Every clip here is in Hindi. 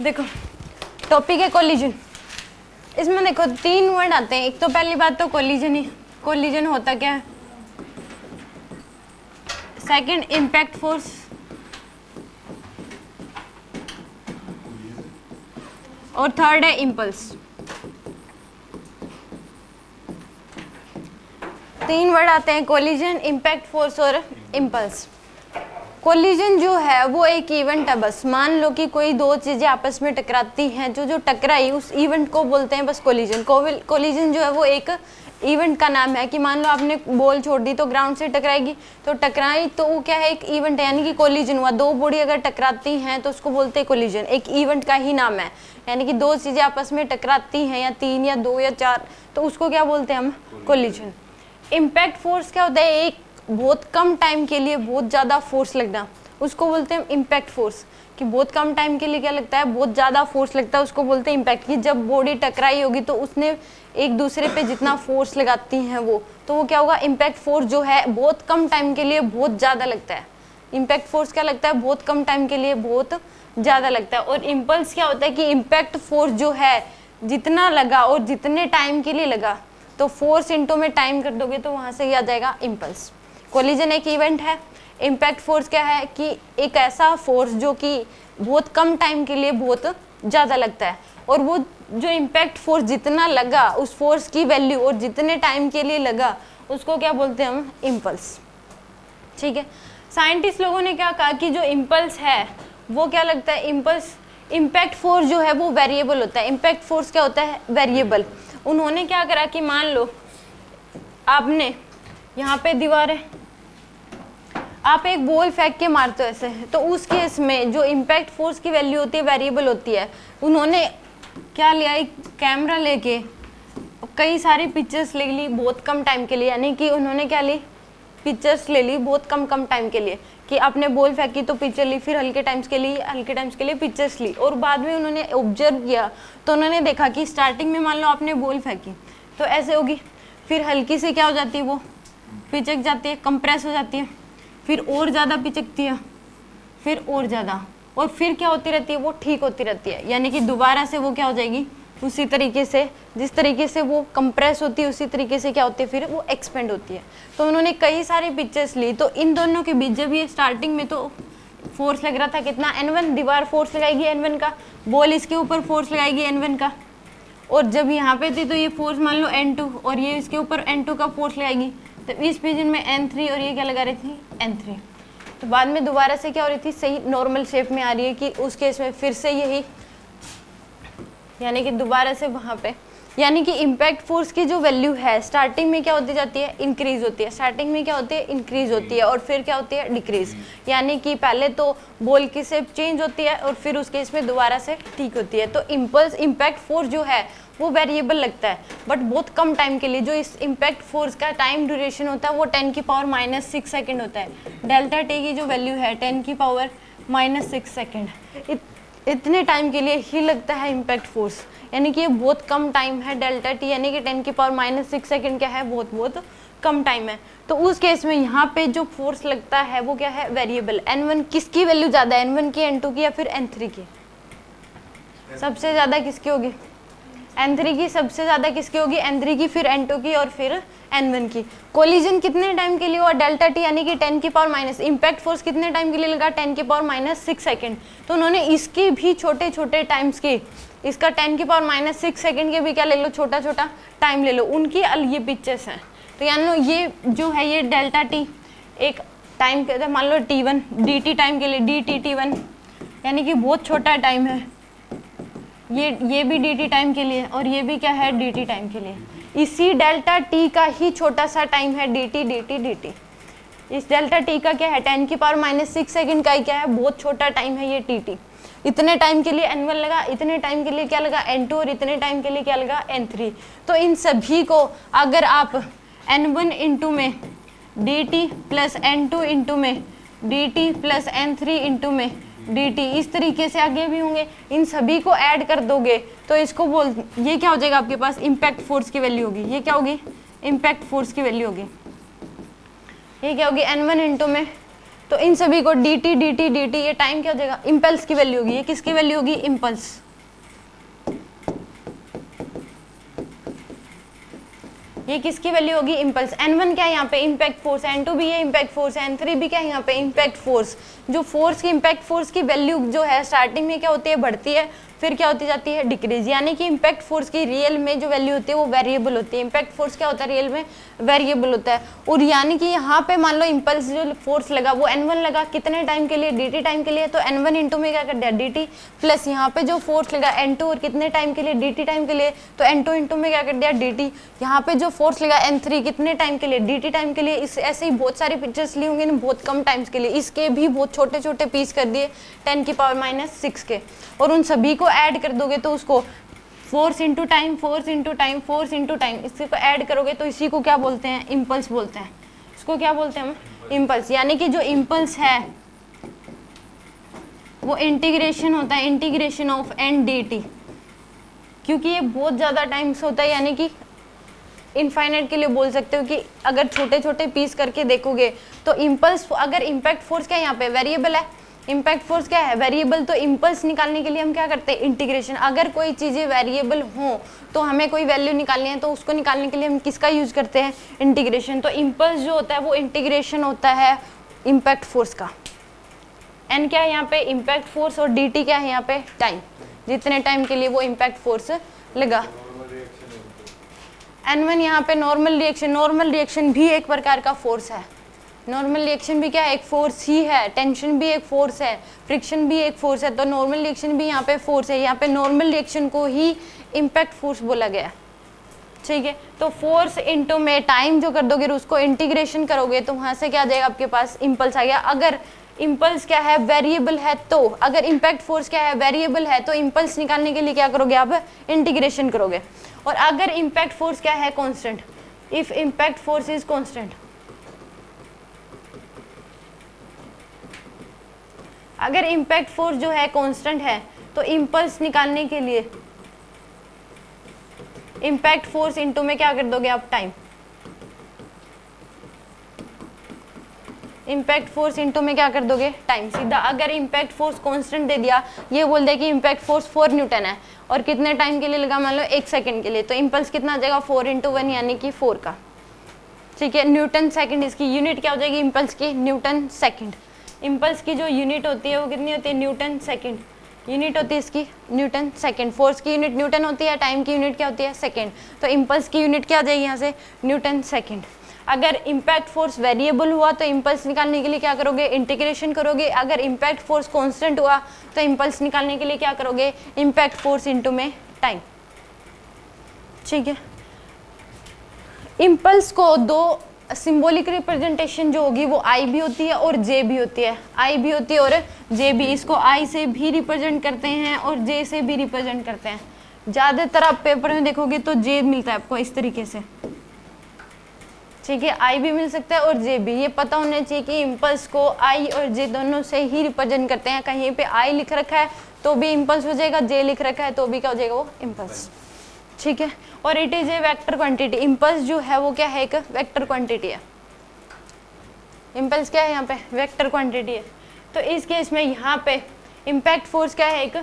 देखो टॉपिक है कोलिजन। इसमें देखो 3 वर्ड आते हैं। एक तो पहली बात तो कोलिजन ही, कोलिजन होता क्या है। सेकंड इम्पैक्ट फोर्स, और थर्ड है इम्पल्स। 3 वर्ड आते हैं, कोलिजन, इम्पैक्ट फोर्स और इम्पल्स। कोलिजन जो है वो एक इवेंट है। बस मान लो कि कोई 2 चीजें आपस में टकराती हैं, जो टकराई उस इवेंट को बोलते हैं बस कोलिजन। कोलिजन जो है वो एक इवेंट का नाम है कि मान लो आपने बॉल छोड़ दी तो ग्राउंड से टकराएगी, तो टकराई तो वो क्या है, एक इवेंट है, यानी कि कोलिजन हुआ। 2 बॉडी अगर टकराती हैं तो उसको बोलते हैं कोलिजन, एक इवेंट का ही नाम है। यानी कि 2 चीजें आपस में टकराती हैं, या 3 या 2 या 4, तो उसको क्या बोलते हैं हम, कोलिजन। इम्पैक्ट फोर्स क्या होता है, एक बहुत कम टाइम के लिए बहुत ज़्यादा फोर्स लगना, उसको बोलते हैं इम्पैक्ट फोर्स। कि बहुत कम टाइम के लिए क्या लगता है, बहुत ज़्यादा फोर्स लगता है, उसको बोलते हैं इम्पैक्ट। कि जब बॉडी टकराई होगी तो उसने एक दूसरे पे जितना फोर्स लगाती हैं वो, तो वो क्या होगा, इम्पैक्ट फोर्स जो है बहुत कम टाइम के लिए बहुत ज़्यादा लगता है। इम्पैक्ट फोर्स क्या लगता है, बहुत कम टाइम के लिए बहुत ज़्यादा लगता है। और इम्पल्स क्या होता है कि इम्पैक्ट फोर्स जो है जितना लगा और जितने टाइम के लिए लगा, तो फोर्स इंटू में टाइम कर दोगे तो वहाँ से आ जाएगा इम्पल्स। कोलिजन एक इवेंट है। इम्पैक्ट फोर्स क्या है कि एक ऐसा फोर्स जो कि बहुत कम टाइम के लिए बहुत ज़्यादा लगता है, और वो जो इम्पैक्ट फोर्स जितना लगा उस फोर्स की वैल्यू और जितने टाइम के लिए लगा उसको क्या बोलते हैं हम, इम्पल्स। ठीक है। साइंटिस्ट लोगों ने क्या कहा कि जो इम्पल्स है वो क्या लगता है, इम्पल्स, इम्पैक्ट फोर्स जो है वो वेरिएबल होता है। इम्पैक्ट फोर्स क्या होता है, वेरिएबल। उन्होंने क्या करा कि मान लो आपने यहाँ पे दीवार है, आप एक बॉल फेंक के मारते हो ऐसे, तो उस केस में जो इम्पैक्ट फोर्स की वैल्यू होती है वेरिएबल होती है। उन्होंने क्या लिया, एक कैमरा लेके कई सारी पिक्चर्स ले ली बहुत कम टाइम के लिए। यानी कि उन्होंने क्या ली, पिक्चर्स ले ली बहुत कम टाइम के लिए, कि आपने बॉल फेंकी तो पिक्चर ली, फिर हल्के टाइम्स के लिए पिक्चर्स ली, और बाद में उन्होंने ऑब्जर्व किया तो उन्होंने देखा कि स्टार्टिंग में मान लो आपने बॉल फेंकी तो ऐसे होगी, फिर हल्की से क्या हो जाती है, वो पिचक जाती है, कंप्रेस हो जाती है, फिर और ज़्यादा पिचकती है, फिर और ज़्यादा, और फिर क्या होती रहती है, वो ठीक होती रहती है। यानी कि दोबारा से वो क्या हो जाएगी, उसी तरीके से जिस तरीके से वो कंप्रेस होती है उसी तरीके से क्या होती है, फिर वो एक्सपेंड होती है। तो उन्होंने कई सारी पिक्चर्स ली, तो इन दोनों के बीच जब ये स्टार्टिंग में तो फोर्स लग रहा था कितना, N1, दीवार फोर्स लगाएगी N1 का, बॉल इसके ऊपर फोर्स लगाएगी N1 का, और जब यहाँ पे थी तो ये फोर्स मान लो N2, और ये इसके ऊपर N2 का फोर्स लगाएगी, तो इस रीजन में N3, और ये क्या लगा रही थी, N3। तो बाद में दोबारा से क्या हो रही थी, सही नॉर्मल शेप में आ रही है, कि उस केस में फिर से यही, यानी कि दोबारा से वहाँ पे, यानी कि इम्पैक्ट फोर्स की जो वैल्यू है स्टार्टिंग में क्या होती जाती है, इंक्रीज होती है। स्टार्टिंग में क्या होती है, इंक्रीज होती है, और फिर क्या होती है, डिक्रीज। यानी कि पहले तो बॉल की शेप चेंज होती है और फिर उसके इसमें दोबारा से ठीक होती है। तो इम्पल्स, इम्पैक्ट फोर्स जो है वो वेरिएबल लगता है, बट बहुत कम टाइम के लिए। जो इस इम्पैक्ट फोर्स का टाइम ड्यूरेशन होता है वो 10⁻⁻6 सेकेंड होता है। डेल्टा टी की जो वैल्यू है 10⁻⁻6 सेकेंड, इतने टाइम के लिए ही लगता है इम्पैक्ट फोर्स। यानी कि ये बहुत कम टाइम है डेल्टा टी, यानी कि 10⁻⁻6 सेकेंड क्या है, बहुत बहुत कम टाइम है। तो उस केस में यहाँ पे जो फोर्स लगता है वो क्या है, वेरिएबल। N1 किसकी वैल्यू ज़्यादा है, N1 की, N2 की, या फिर N3 की? सबसे ज़्यादा किसकी होगी, N3 की। सबसे ज़्यादा किसकी होगी, N3 की, फिर N2 की, और फिर N1 की। कोलिजन कितने टाइम के लिए हुआ, डेल्टा टी, यानी कि 10⁻⁻, इम्पैक्ट फोर्स कितने टाइम के लिए लगा, 10⁻⁻6 सेकेंड। तो उन्होंने इसके भी छोटे छोटे टाइम्स के, इसका 10⁻⁻6 सेकेंड के भी क्या ले लो, छोटा छोटा टाइम ले लो, उनकी ये पिक्चर्स हैं। तो यानी ये जो है ये डेल्टा टी एक टाइम कहते हैं, मान लो T1 dt टाइम के लिए, dtt1 यानी कि बहुत छोटा टाइम है। ये भी dt टाइम के लिए, और ये भी क्या है, dt टाइम के लिए। इसी डेल्टा टी का ही छोटा सा टाइम है dt। इस डेल्टा टी का क्या है, 10⁻⁻6 सेकेंड का ही क्या है, बहुत छोटा टाइम है ये tt। इतने टाइम के लिए N1 लगा, इतने टाइम के लिए क्या लगा, N2, और इतने टाइम के लिए क्या लगा, N3। तो इन सभी को अगर आप N1 इंटू में dt प्लस N2 इंटू में dt प्लस N3 इंटू में dt, इस तरीके से आगे भी होंगे, इन सभी को ऐड कर दोगे तो इसको बोल, ये क्या हो जाएगा आपके पास, इम्पैक्ट फोर्स की वैल्यू होगी। ये क्या होगी, इम्पैक्ट फोर्स की वैल्यू होगी। ये क्या होगी, N1 इंटू में तो इन सभी को dt dt dt, ये टाइम क्या हो जाएगा, इम्पल्स की वैल्यू होगी। ये किसकी वैल्यू होगी, इम्पल्स। ये किसकी वैल्यू होगी, इम्पल्स। n1 क्या है यहाँ पे, इम्पैक्ट फोर्स, n2 भी है इम्पैक्ट फोर्स, n3 भी क्या है यहाँ पे, इम्पैक्ट फोर्स। जो फोर्स की इम्पैक्ट फोर्स की वैल्यू जो है स्टार्टिंग में क्या होती है, बढ़ती है, फिर क्या होती जाती है, डिक्रीज। यानी कि इम्पैक्ट फोर्स की रियल में जो वैल्यू होती है वो वेरिएबल होती है। इम्पैक्ट फोर्स क्या होता है, रियल में वेरिएबल होता है। और यानी कि यहाँ पे मान लो इम्पल्स जो फोर्स लगा वो n1 लगा, कितने टाइम के लिए, dt टाइम के लिए, तो n1 इंटू में क्या कर दिया, dt, प्लस यहाँ पे जो फोर्स लगा n2 और कितने टाइम के लिए, dt टाइम के लिए, तो n2 इंटू में क्या कर दिया, dt। यहाँ पे जो फोर्स लगा n3 कितने टाइम के लिए, dt टाइम के लिए। इस ऐसे ही बहुत सारी पिक्चर्स ली होंगी ना, बहुत कम टाइम्स के लिए, इसके भी बहुत छोटे छोटे पीस कर दिए 10⁻⁻⁶ के, और उन सभी को ऐड कर दोगे तो उसको force into time, force into time, force into time, इसको ऐड करोगे तो इसी को क्या बोलते हैं, इम्पल्स बोलते हैं। इसको क्या बोलते हैं हम, इम्पल्स। यानी कि जो इम्पल्स है वो इंटीग्रेशन होता है, integration of N D T, क्योंकि ये बहुत ज़्यादा टाइम्स होता है। यानी कि इनफाइनाइट के लिए बोल सकते हो कि अगर छोटे छोटे पीस करके देखोगे तो इम्पल्स, अगर इम्पैक्ट फोर्स क्या है यहाँ पे, वेरिएबल है, इम्पैक्ट फोर्स क्या है, वेरिएबल, तो इम्पल्स निकालने के लिए हम क्या करते हैं, इंटीग्रेशन। अगर कोई चीज़ें वेरिएबल हो तो हमें कोई वैल्यू निकालनी है तो उसको निकालने के लिए हम किसका यूज करते हैं, इंटीग्रेशन। तो इम्पल्स जो होता है वो इंटीग्रेशन होता है इम्पैक्ट फोर्स का। एन क्या है यहाँ पे, इम्पैक्ट फोर्स, और डी टी क्या है यहाँ पे, टाइम, जितने टाइम के लिए वो इम्पैक्ट फोर्स लगा। N1 यहाँ पे नॉर्मल रिएक्शन, नॉर्मल रिएक्शन भी एक प्रकार का फोर्स है। नॉर्मल रिएक्शन भी क्या है, एक फोर्स ही है। टेंशन भी एक फोर्स है, फ्रिक्शन भी एक फोर्स है, तो नॉर्मल रिएक्शन भी यहाँ पे फोर्स है। यहाँ पे नॉर्मल रिएक्शन को ही इम्पैक्ट फोर्स बोला गया है, ठीक है। तो फोर्स इंटू में टाइम जो कर दोगे, उसको इंटीग्रेशन करोगे तो वहाँ से क्या आ जाएगा, आपके पास इम्पल्स आ गया। अगर इम्पल्स क्या है, वेरिएबल है, तो अगर इम्पैक्ट फोर्स क्या है, वेरिएबल है, तो इम्पल्स निकालने के लिए क्या करोगे आप, इंटीग्रेशन करोगे। और अगर इम्पैक्ट फोर्स क्या है, constant, if impact force is constant, अगर इम्पैक्ट फोर्स जो है कांस्टेंट है तो इम्पल्स निकालने के लिए इम्पैक्ट फोर्स इनटू में क्या कर दोगे आप, टाइम। इम्पैक्ट फोर्स इनटू में क्या कर दोगे, टाइम, सीधा। अगर इम्पैक्ट फोर्स कांस्टेंट दे दिया, ये बोल दे कि इम्पैक्ट फोर्स 4 न्यूटन है और कितने टाइम के लिए लगा, मान लो 1 सेकंड के लिए, तो इम्पल्स कितना आ जाएगा, 4 × 1 यानी कि 4 का, ठीक है। न्यूटन सेकंड, इसकी यूनिट क्या हो जाएगी, इम्पल्स की न्यूटन सेकंड। इम्पल्स की जो यूनिट होती है वो कितनी होती है, न्यूटन सेकंड, यूनिट होती है इसकी न्यूटन सेकंड। फोर्स की यूनिट न्यूटन होती है, टाइम की यूनिट क्या होती है, सेकंड। तो इम्पल्स की यूनिट क्या आ जाएगी यहाँ से, न्यूटन सेकंड। अगर इम्पैक्ट फोर्स वेरिएबल हुआ तो इम्पल्स निकालने के लिए क्या करोगे, इंटीग्रेशन करोगे। अगर इम्पैक्ट फोर्स कांस्टेंट हुआ तो इम्पल्स निकालने के लिए क्या करोगे, इम्पैक्ट फोर्स इनटू में टाइम, ठीक है। इम्पल्स को दो सिंबॉलिक रिप्रेजेंटेशन जो होगी वो आई भी होती है और जे भी होती है, आई भी होती है और जे भी। इसको आई से भी रिप्रेजेंट करते हैं और जे से भी रिप्रेजेंट करते हैं। ज़्यादातर आप पेपर में देखोगे तो जे मिलता है आपको इस तरीके से, ठीक है। आई भी मिल सकता है और जे भी। ये पता होना चाहिए कि इम्पल्स को आई और जे दोनों से ही रिप्रेजेंट करते हैं। कहीं पे आई लिख रखा है तो भी इम्पल्स हो जाएगा, जे लिख रखा है तो भी क्या हो जाएगा, वो इम्पल्स, ठीक है। और it is a vector quantity. Impulse जो है वो क्या है, एक वेक्टर क्वांटिटी है। इम्पल्स क्या है यहाँ पे, वेक्टर क्वांटिटी है। तो इस केस में यहाँ पे इम्पैक्ट फोर्स क्या है, एक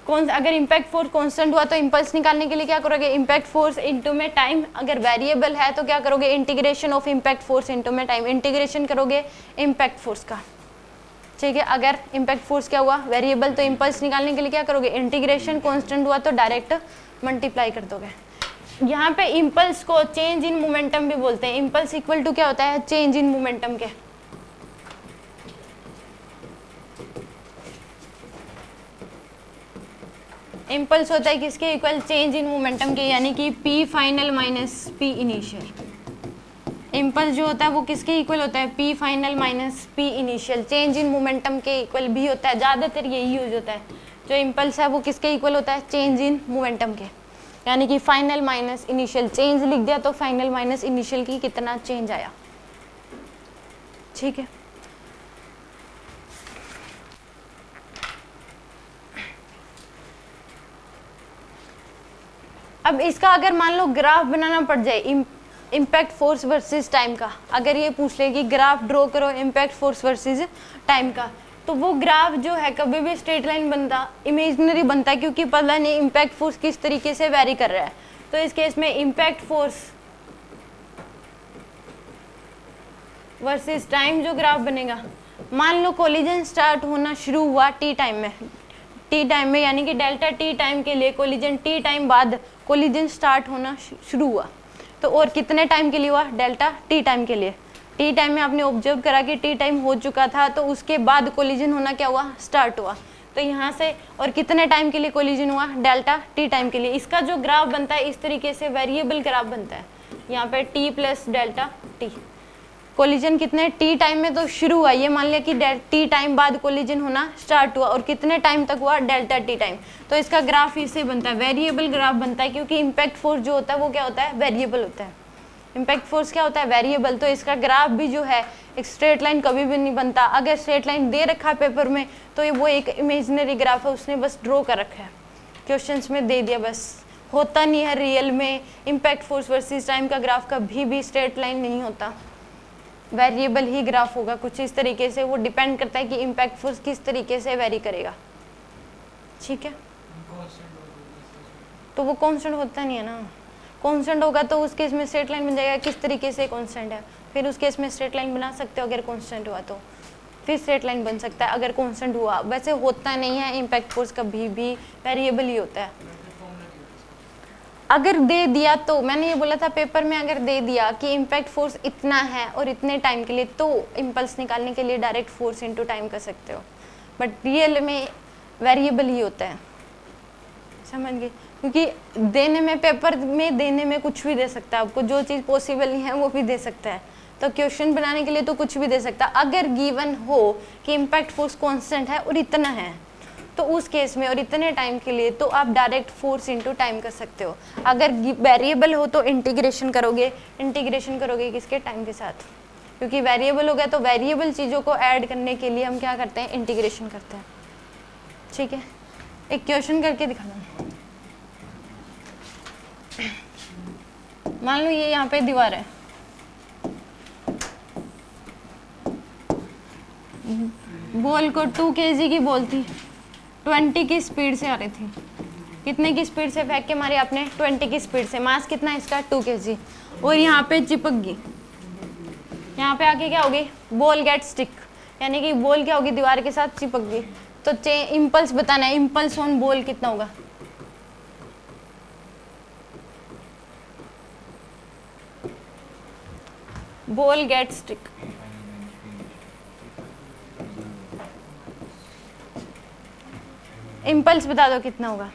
कौन, अगर इम्पैक्ट फोर्स कांस्टेंट हुआ तो इम्पल्स निकालने के लिए क्या करोगे, इम्पैक्ट फोर्स इनटू में टाइम। अगर वेरिएबल है तो क्या करोगे, integration of impact force into में टाइम, इंटीग्रेशन करोगे इम्पैक्ट फोर्स का, ठीक है। अगर इम्पैक्ट फोर्स क्या हुआ, वेरिएबल, तो इम्पल्स निकालने के लिए क्या करोगे, इंटीग्रेशन। कांस्टेंट हुआ तो डायरेक्ट मल्टीप्लाई कर दोगे। यहाँ पे इम्पल्स को चेंज इन मोमेंटम भी बोलते हैं। इम्पल्स इक्वल टू क्या होता है, चेंज इन मोमेंटम के। इम्पल्स होता है किसके इक्वल, चेंज इन मोमेंटम के, यानी कि P final minus P initial. Impulse जो होता है वो किसके इक्वल होता है, P final minus P initial. Change in momentum के इक्वल भी होता है, ज़्यादातर यही यूज होता है। जो इम्पल्स है वो किसके इक्वल होता है, चेंज इन मोमेंटम के, यानी कि फाइनल माइनस इनिशियल। चेंज लिख दिया तो फाइनल माइनस इनिशियल की कितना चेंज आया, ठीक है। अब इसका अगर मान लो ग्राफ बनाना पड़ जाए, इम्पैक्ट फोर्स वर्सेस टाइम का, अगर ये पूछ ले कि ग्राफ ड्रॉ करो इम्पैक्ट फोर्स वर्सेस टाइम का, तो वो ग्राफ जो है कभी भी स्ट्रेट लाइन बनता, इमेजिनरी बनता है, क्योंकि पता नहीं इम्पैक्ट फोर्स किस तरीके से वेरी कर रहा है। तो इस केस में इम्पैक्ट फोर्स वर्सेस टाइम जो ग्राफ बनेगा, मान लो कोलिजन स्टार्ट होना शुरू हुआ टी टाइम में, यानी कि डेल्टा टी टाइम के लिए कोलिजन टी टाइम बाद कोलिजन स्टार्ट होना शुरू हुआ, तो और कितने टाइम के लिए हुआ, डेल्टा टी टाइम के लिए। टी टाइम में आपने ऑब्जर्व करा कि टी टाइम हो चुका था, तो उसके बाद कोलिजन होना क्या हुआ, स्टार्ट हुआ। तो यहाँ से और कितने टाइम के लिए कोलिजन हुआ, डेल्टा टी टाइम के लिए। इसका जो ग्राफ बनता है इस तरीके से वेरिएबल ग्राफ बनता है, यहाँ पे T plus delta T. Collision कितने टी टाइम में तो शुरू हुआ, ये मान लिया कि टी टाइम बाद कोलिजन होना स्टार्ट हुआ, और कितने टाइम तक हुआ, डेल्टा टी टाइम। तो इसका ग्राफ इससे बनता है, वेरिएबल ग्राफ बनता है, क्योंकि इम्पैक्ट फोर्स जो होता है वो क्या होता है, वेरिएबल होता है। इम्पैक्ट फोर्स क्या होता है, वेरिएबल। तो इसका ग्राफ भी जो है एक स्ट्रेट लाइन कभी भी नहीं बनता। अगर स्ट्रेट लाइन दे रखा है पेपर में तो ये वो एक इमेजिनरी ग्राफ है, उसने बस ड्रॉ कर रखा है, क्वेश्चंस में दे दिया, बस होता नहीं है रियल में। इम्पैक्ट फोर्स वर्सेस टाइम का ग्राफ कभी भी स्ट्रेट लाइन नहीं होता, वेरिएबल ही ग्राफ होगा कुछ इस तरीके से। वो डिपेंड करता है कि इम्पैक्ट फोर्स किस तरीके से वेरी करेगा, ठीक है। तो वो कांस्टेंट होता नहीं है ना, कांस्टेंट होगा तो उस केस में स्ट्रेट लाइन बन जाएगा, किस तरीके से कांस्टेंट है, फिर उस केस में स्ट्रेट लाइन बना सकते हो। अगर कांस्टेंट हुआ तो फिर स्ट्रेट लाइन बन सकता है, अगर कांस्टेंट हुआ। वैसे होता नहीं है, इम्पैक्ट फोर्स कभी भी वेरिएबल ही होता है। अगर दे दिया तो मैंने ये बोला था पेपर में, अगर दे दिया कि इम्पैक्ट फोर्स इतना है और इतने टाइम के लिए, तो इम्पल्स निकालने के लिए डायरेक्ट फोर्स इनटू टाइम कर सकते हो, बट रियल में वेरिएबल ही होता है, समझ गए। क्योंकि देने में, पेपर में देने में कुछ भी दे सकता है आपको, जो चीज़ पॉसिबल नहीं है वो भी दे सकता है। तो क्वेश्चन बनाने के लिए तो कुछ भी दे सकता है। अगर गिवन हो कि इम्पैक्ट फोर्स कांस्टेंट है और इतना है, तो उस केस में और इतने टाइम के लिए, तो आप डायरेक्ट फोर्स इनटू टाइम कर सकते हो। अगर वेरिएबल हो तो इंटीग्रेशन करोगे किसके, टाइम के साथ, क्योंकि वेरिएबल हो गया तो वेरिएबल चीज़ों को ऐड करने के लिए हम क्या करते हैं, इंटीग्रेशन करते हैं, ठीक है। एक क्वेश्चन करके दिखा दो। मान लो ये यहाँ पे दीवार है, बॉल को 2 kg की बॉल थी, 20 की स्पीड से आ रही थी। कितने की स्पीड से फेंक के मारी आपने, 20 की स्पीड से। मास कितना है इसका, 2 kg, और यहाँ पे चिपक गई। यहाँ पे आके क्या होगी, बॉल गेट स्टिक, यानी कि बॉल क्या होगी, दीवार के साथ चिपक गई। तो इम्पल्स बताना है, इम्पल्स ऑन बॉल कितना होगा। बॉल गेट स्टिक, इम्पल्स बता दो कितना होगा।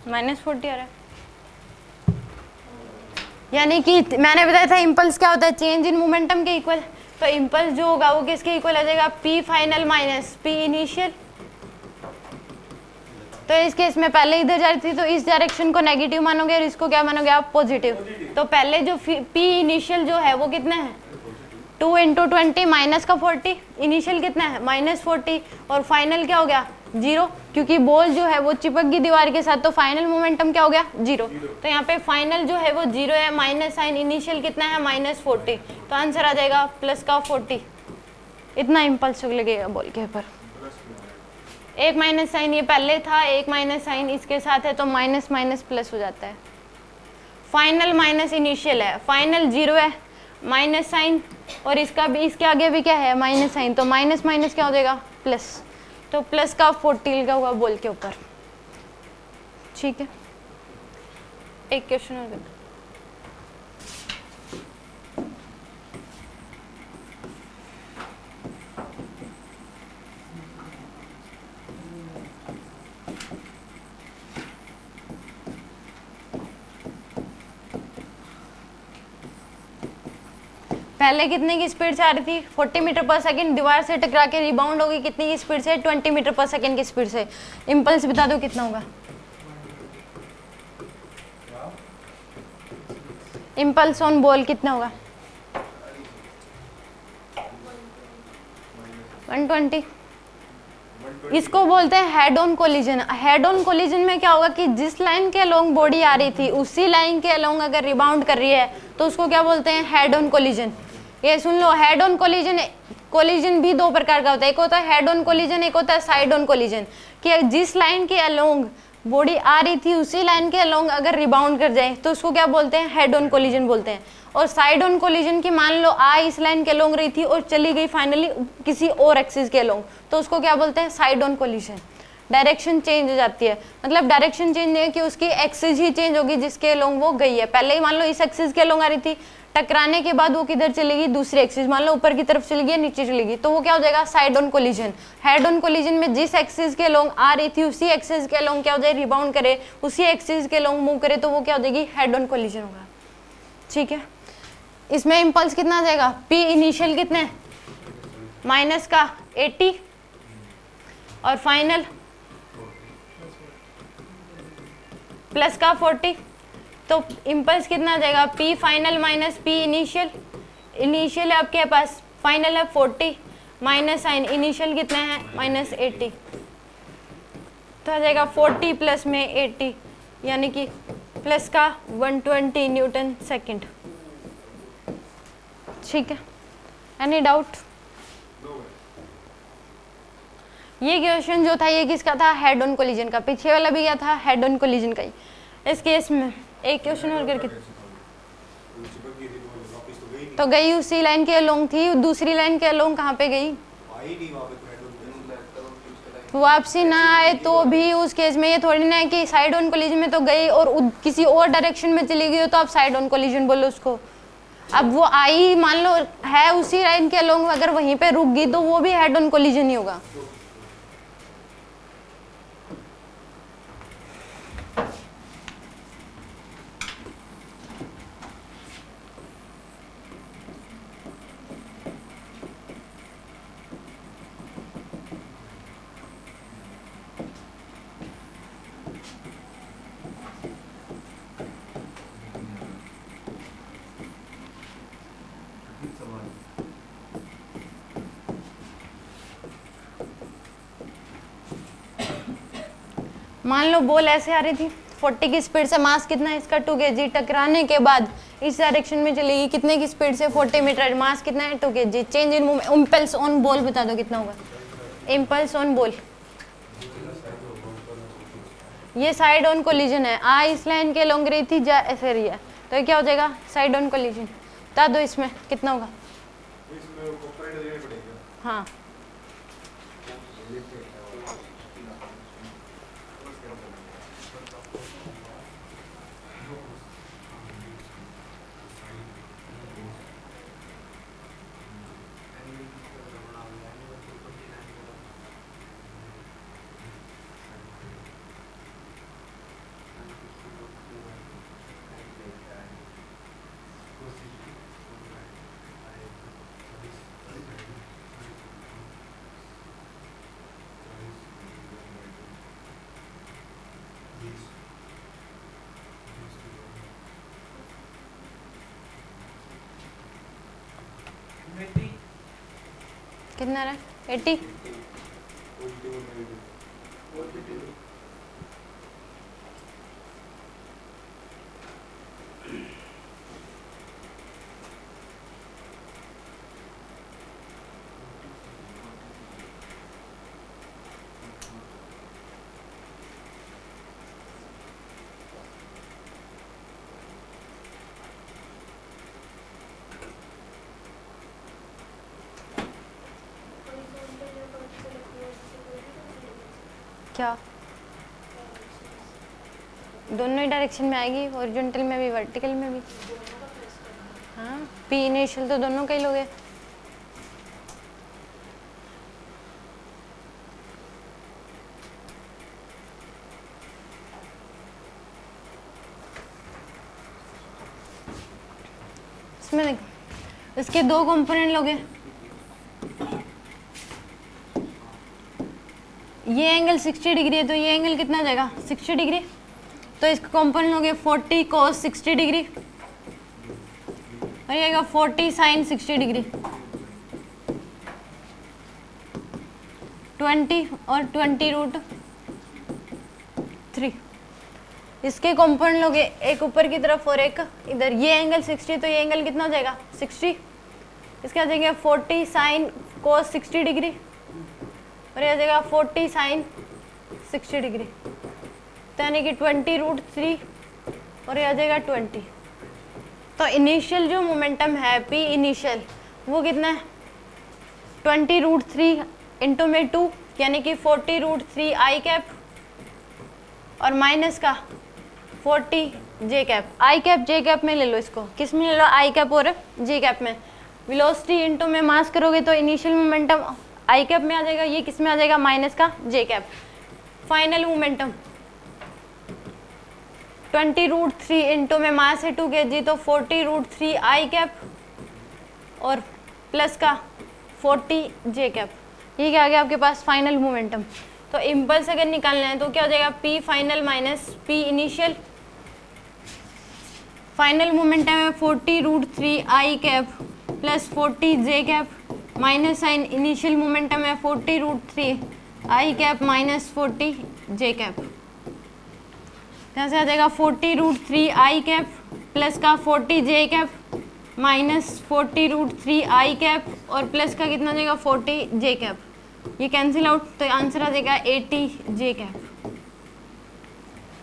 -40 आ रहा है, यानी कि मैंने बताया था इम्पल्स क्या होता है, चेंज इन मोमेंटम के इक्वल। तो इम्पल्स जो होगा वो किसके इक्वल आ जाएगा, P final minus P initial. तो इस केस में पहले इधर जा रही थी, तो इस डायरेक्शन को नेगेटिव मानोगे और इसको क्या मानोगे आप, पॉजिटिव। तो पहले जो P इनिशियल जो है वो कितना है, 2 × 20 माइनस का 40, इनिशियल कितना है -40, और फाइनल क्या हो गया 0, क्योंकि बॉल जो है वो चिपक गई दीवार के साथ, तो फाइनल मोमेंटम क्या हो गया 0। तो यहाँ पे फाइनल जो है वो 0 है, माइनस साइन, इनिशियल कितना है -40, तो आंसर आ जाएगा प्लस का 40। इतना इम्पल्स लगेगा बॉल के ऊपर। एक माइनस साइन ये पहले था, एक माइनस साइन इसके साथ है, तो माइनस माइनस प्लस हो जाता है। फाइनल माइनस इनिशियल है, फाइनल 0 है, माइनस साइन, और इसका भी, इसके आगे भी क्या है माइनस साइन, तो माइनस माइनस क्या हो जाएगा प्लस, तो प्लस का 40 लगा हुआ बॉल के ऊपर, ठीक है। एक क्वेश्चन और देखो, पहले कितने की स्पीड से आ रही थी 40 मीटर पर सेकंड, दीवार से टकरा के रिबाउंड होगी कितनी की स्पीड से 20 मीटर पर सेकंड की स्पीड से। इम्पल्स बता दो कितना होगा। इम्पल्स ऑन बॉल कितना होगा 120। इसको बोलते हैं head on collision. Head on collision में क्या होगा कि जिस लाइन के अलोंग बॉडी आ रही थी उसी लाइन के अलोंग अगर रिबाउंड कर रही है तो उसको क्या बोलते हैं हेड ऑन कोलिजन। ये सुन लो, हेड ऑन कोलिजन, कोलिजन भी दो प्रकार का होता है, एक होता है हेड ऑन कोलिजन, एक होता है साइड ऑन कोलिजन। कि जिस लाइन के अलोंग बॉडी आ रही थी उसी लाइन के अलोंग अगर रिबाउंड कर जाए तो उसको क्या बोलते हैं हेड ऑन कोलिजन बोलते हैं। और साइड ऑन कोलिजन की मान लो आ इस लाइन के अलोंग रही थी और चली गई फाइनली किसी और एक्सिस के अलोंग तो उसको क्या बोलते हैं side on collision. Direction change हो जाती है, मतलब डायरेक्शन चेंज है कि उसकी एक्सिस ही चेंज होगी जिसके अलोंग वो गई है। पहले ही मान लो इस एक्सिस के अलोंग आ रही थी, टकराने के बाद वो किधर चलेगी दूसरी एक्सिस, मान लो ऊपर की तरफ चली गई नीचे चली गई तो वो क्या हो जाएगा side on collision. Head on collision में जिस एक्सिस के अलोंग आ रही थी उसी एक्सिस के अलोंग क्या हो जाए रिबाउंड करे, उसी एक्सिस के अलोंग मूव करे तो वो क्या हो जाएगी हेड ऑन कोलिजन होगा। ठीक है, इसमें इम्पल्स कितना आ जाएगा पी इनिशियल कितने माइनस का 80 और फाइनल प्लस का 40, तो इम्पल्स कितना आ जाएगा P final minus P initial. Initial है आपके पास, फाइनल है 40 माइनस साइन इनिशियल कितने हैं -80, तो आ जाएगा 40 प्लस में 80 यानी कि प्लस का 120 न्यूटन सेकंड। ठीक है, एनी डाउट। ये क्वेश्चन जो था ये किसका था हेड ऑन कोलिजन का, पीछे वाला भी क्या था हेड ऑन कोलिजन का ही। इस केस में एक क्वेश्चन और करके तो गई उसी लाइन के अलोंग थी, दूसरी लाइन के अलोंग कहाँ पे गई वापसी ना आए तो भी उस केस में ये थोड़ी ना है कि साइड ऑन कोलिजन में तो गई और किसी और डायरेक्शन में चली गई हो तो आप साइड ऑन कोलिजन बोलो उसको। अब वो आई मान लो है उसी लाइन के अलोंग अगर वहीं पे रुक गई तो वो भी हेड ऑन कोलिजन ही होगा। मान लो बॉल ऐसे आ रही थी 40 की स्पीड से, मास कितना है इसका 2 kg, टकराने के बाद इस डायरेक्शन में चलेगी कितने की स्पीड से 40 मीटर, मास कितना है 2 kg। Change in movement impulse on ball बता दो कितना होगा इम्पल्स ऑन बॉल। ये साइड ऑन कोलिजन है, आ इस लाइन के लॉन्ग रही थी जा ऐसे रही है तो ये क्या हो जाएगा साइड ऑन कोलिजन। बता दो इसमें कितना होगा। हाँ कितना रहा 80। क्या दोनों ही डायरेक्शन में आएगी, हॉरिजॉन्टल में भी वर्टिकल में भी। हाँ पी इनिशियल तो दोनों का ही लोगे। इसमें देख इसके दो कंपोनेंट लोगे, ये एंगल 60 डिग्री है तो ये एंगल कितना आ जाएगा 60 डिग्री, तो इसका कंपोनेंट लोगे 40 cos 60 डिग्री और ये आएगा 40 sin 60 डिग्री, 20 और 20√3। इसके कंपोनेंट लोगे एक ऊपर की तरफ और एक इधर, ये एंगल 60 तो ये एंगल कितना हो जाएगा 60, इसके आ जाएंगे 40 sin cos 60 डिग्री और ये आ जाएगा 40 sin 60 डिग्री, तो यानी कि 20√3 और ये आ जाएगा 20। तो इनिशियल जो मोमेंटम है P इनिशियल वो कितना है 20√3 इंटू में 2 यानी कि 40√3 आई कैप और माइनस का 40 जे कैप। आई कैप जे कैप में ले लो, इसको किस में ले लो आई कैप और जे कैप में। वेलोसिटी इंटू में मास करोगे तो इनिशियल मोमेंटम आई कैप में आ जाएगा, ये किस में आ जाएगा माइनस का जे कैप। फाइनल मोमेंटम 20√3 इंटू में मास है 2 kg तो 40√3 आई कैप और प्लस का 40 जे कैप। ये क्या आ गया आपके पास फाइनल मोमेंटम। तो इम्पल्स अगर निकालना है तो क्या हो जाएगा P final minus P initial. Final momentum है 40√3 I cap plus 40 J cap minus sign initial momentum है 40√3 I cap minus 40 J cap. यहाँ से आ जाएगा 40√3 आई कैप प्लस का 40 J cap minus 40√3 I cap और प्लस का कितना जाएगा 40 जे कैप। ये कैंसिल आउट तो आंसर आ जाएगा 80 जे कैप।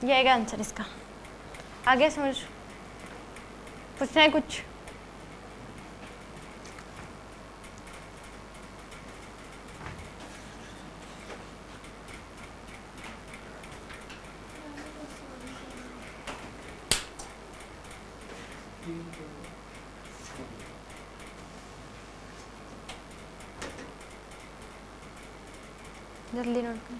ये आएगा आंसर इसका। आगे समझ पूछना है कुछ? जल्दी नोट करें।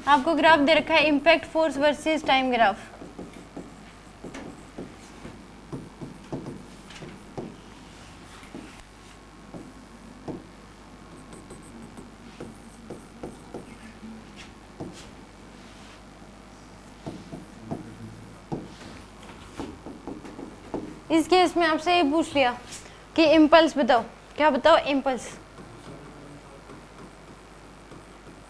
आपको ग्राफ दे रखा है impact force versus time graph. इस केस में आपसे ये पूछ लिया कि इम्पल्स बताओ, क्या बताओ इम्पल्स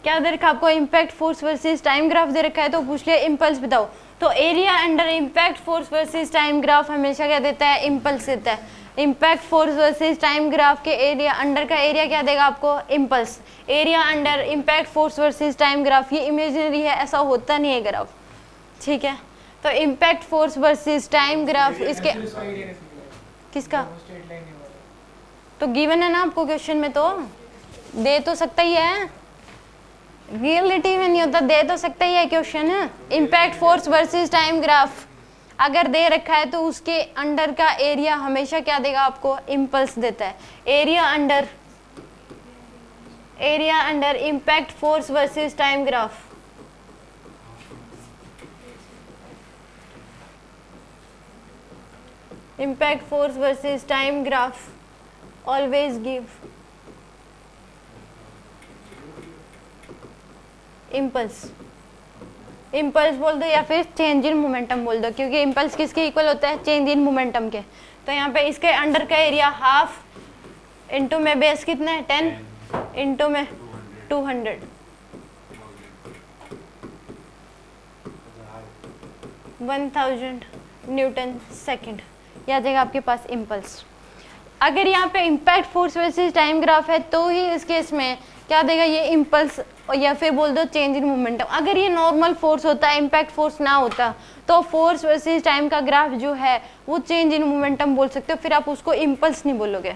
क्या दे रखा आपको impact force versus time graph दे रखा है तो पूछ लिया इम्पल्स बताओ। तो area under impact force versus time graph हमेशा क्या देता है इम्पल्स देता है। Impact force versus time graph के एरिया अंडर का एरिया क्या देगा आपको impulse. Area under impact force versus time graph ये इमेजिनरी है, ऐसा होता नहीं है ग्राफ, ठीक है। तो impact force versus time graph इसके किसका तो गिवन है ना आपको क्वेश्चन में, तो दे तो सकता ही है, रियलिटी में नहीं होता, दे तो सकता ही है क्वेश्चन है। Impact force versus time graph अगर दे रखा है तो उसके अंडर का एरिया हमेशा क्या देगा आपको इम्पल्स देता है। Area under impact force versus time graph impact force versus time graph always give impulse बोल दो या फिर चेंज इन मोमेंटम बोल दो, क्योंकि इम्पल्स किसके इक्वल होता है चेंज इन मोमेंटम के। तो यहाँ पे इसके अंडर का एरिया हाफ इंटू में बेस कितना है 10 इंटू में 200 1000 न्यूटन सेकेंड। या जाएगा आपके पास इम्पल्स। अगर यहाँ पे impact force versus time graph है तो ही इस केस में क्या देगा ये इम्पल्स या फिर बोल दो चेंज इन मोमेंटम। अगर ये नॉर्मल फोर्स होता है इम्पैक्ट फोर्स ना होता तो फोर्स वर्सेस टाइम का ग्राफ जो है वो चेंज इन मोमेंटम बोल सकते हो, फिर आप उसको इम्पल्स नहीं बोलोगे।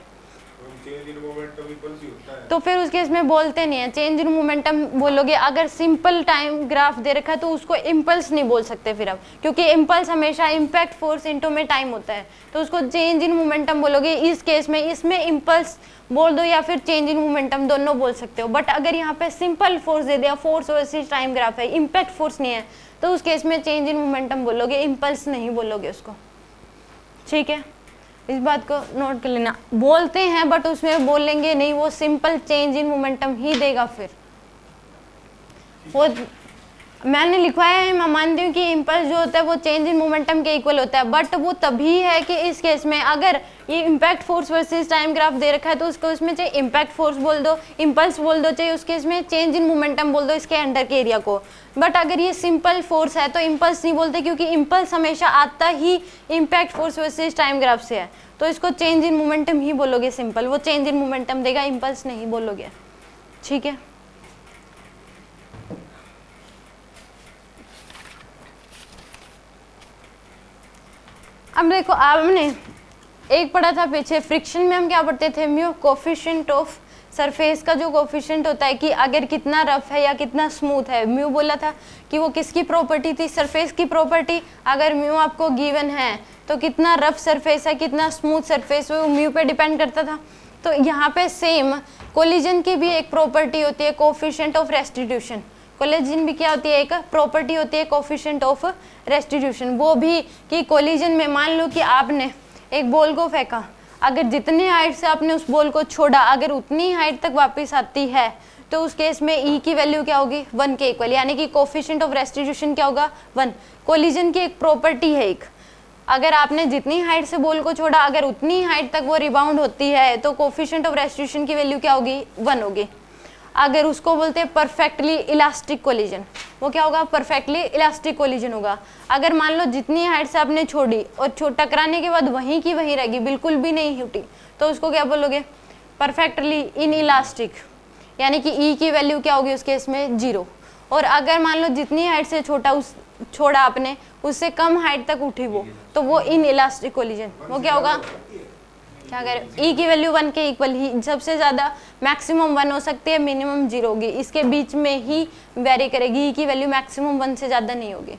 चेंज इन मोमेंटम इम्पल्स ही होता है। तो फिर उस केस में बोलते नहीं है, चेंज इन मोमेंटम बोलोगे। अगर सिंपल टाइम ग्राफ दे रखा है तो उसको इम्पल्स नहीं बोल सकते फिर अब, क्योंकि इम्पल्स हमेशा इम्पैक्ट फोर्स इनटू में टाइम होता है, तो उसको चेंज इन मोमेंटम बोलोगे। इस केस में इसमें इम्पल्स बोल दो या फिर चेंज इन मोमेंटम, दोनों बोल सकते हो। बट अगर यहाँ पे सिंपल फोर्स दे दिया, फोर्स वर्सेस टाइम ग्राफ है, इम्पैक्ट फोर्स नहीं है, तो उस केस में चेंज इन मोमेंटम बोलोगे, इम्पल्स नहीं बोलोगे उसको। ठीक है, इस बात को नोट कर लेना। बोलते हैं बट उसमें बोलेंगे नहीं, वो सिंपल चेंज इन मोमेंटम ही देगा। फिर वो मैंने लिखवाया है, मैं मानती हूँ कि इम्पल्स जो होता है वो चेंज इन मोमेंटम के इक्वल होता है, बट वो तभी है कि इस केस में अगर ये impact force versus time graph दे रखा है तो उसको उसमें चाहे इम्पैक्ट फोर्स बोल दो, इम्पल्स बोल दो, चाहे उसके इसमें चेंज इन मोमेंटम बोल दो इसके अंडर के एरिया को। बट अगर ये सिंपल फोर्स है तो इम्पल्स नहीं बोलते, क्योंकि इम्पल्स हमेशा आता ही impact force versus time graph से है, तो इसको चेंज इन मोमेंटम ही बोलोगे सिंपल। वो चेंज इन मोमेंटम देगा, इम्पल्स नहीं बोलोगे। ठीक है, अब देखो आपने एक पढ़ा था पीछे, फ्रिक्शन में हम क्या पढ़ते थे, म्यू कोफिशिएंट ऑफ सरफेस का जो कोफिशिएंट होता है कि अगर कितना रफ है या कितना स्मूथ है। म्यू बोला था कि वो किसकी प्रॉपर्टी थी, सरफेस की प्रॉपर्टी। अगर म्यू आपको गिवन है तो कितना रफ सरफेस है, कितना स्मूथ सरफेस है, वो म्यू पे डिपेंड करता था। तो यहाँ पे सेम कोलिजन की भी एक प्रॉपर्टी होती है, कोफिशिएंट ऑफ रेस्टिट्यूशन। कोलिजन भी क्या होती है, एक प्रॉपर्टी होती है, कोफिशिएंट ऑफ रेस्टिट्यूशन। वो भी कि कोलिजन में मान लो कि आपने एक बॉल को फेंका, अगर जितनी हाइट से आपने उस बॉल को छोड़ा, अगर उतनी हाइट तक वापस आती है तो उस केस में ई की वैल्यू क्या होगी, 1 के इक्वल, यानी कि कोफिशिएंट ऑफ रेस्टिट्यूशन क्या होगा, 1। कोलिजन की एक प्रॉपर्टी है एक, अगर आपने जितनी हाइट से बॉल को छोड़ा, अगर उतनी हाइट तक वो रिबाउंड होती है तो कोफिशिएंट ऑफ रेस्टिट्यूशन की वैल्यू क्या होगी, 1 होगी। अगर उसको बोलते हैं परफेक्टली इलास्टिक कोलिजन, वो क्या होगा, परफेक्टली इलास्टिक कोलिजन होगा। अगर मान लो जितनी हाइट से आपने छोड़ी और टकराने के बाद वहीं की वहीं रहेगी, बिल्कुल भी नहीं हटी, तो उसको क्या बोलोगे, परफेक्टली इन इलास्टिक, यानी कि ई की वैल्यू क्या होगी उस केस में, 0। और अगर मान लो जितनी हाइट से छोड़ा आपने, उससे कम हाइट तक उठी तो वो इन इलास्टिक कोलिजन, वो क्या होगा, क्या करें, ई की वैल्यू 1 के इक्वल ही, सबसे ज़्यादा मैक्सिमम 1 हो सकती है, मिनिमम 0 होगी, इसके बीच में ही वेरी करेगी। ई की वैल्यू मैक्सिमम 1 से ज़्यादा नहीं होगी।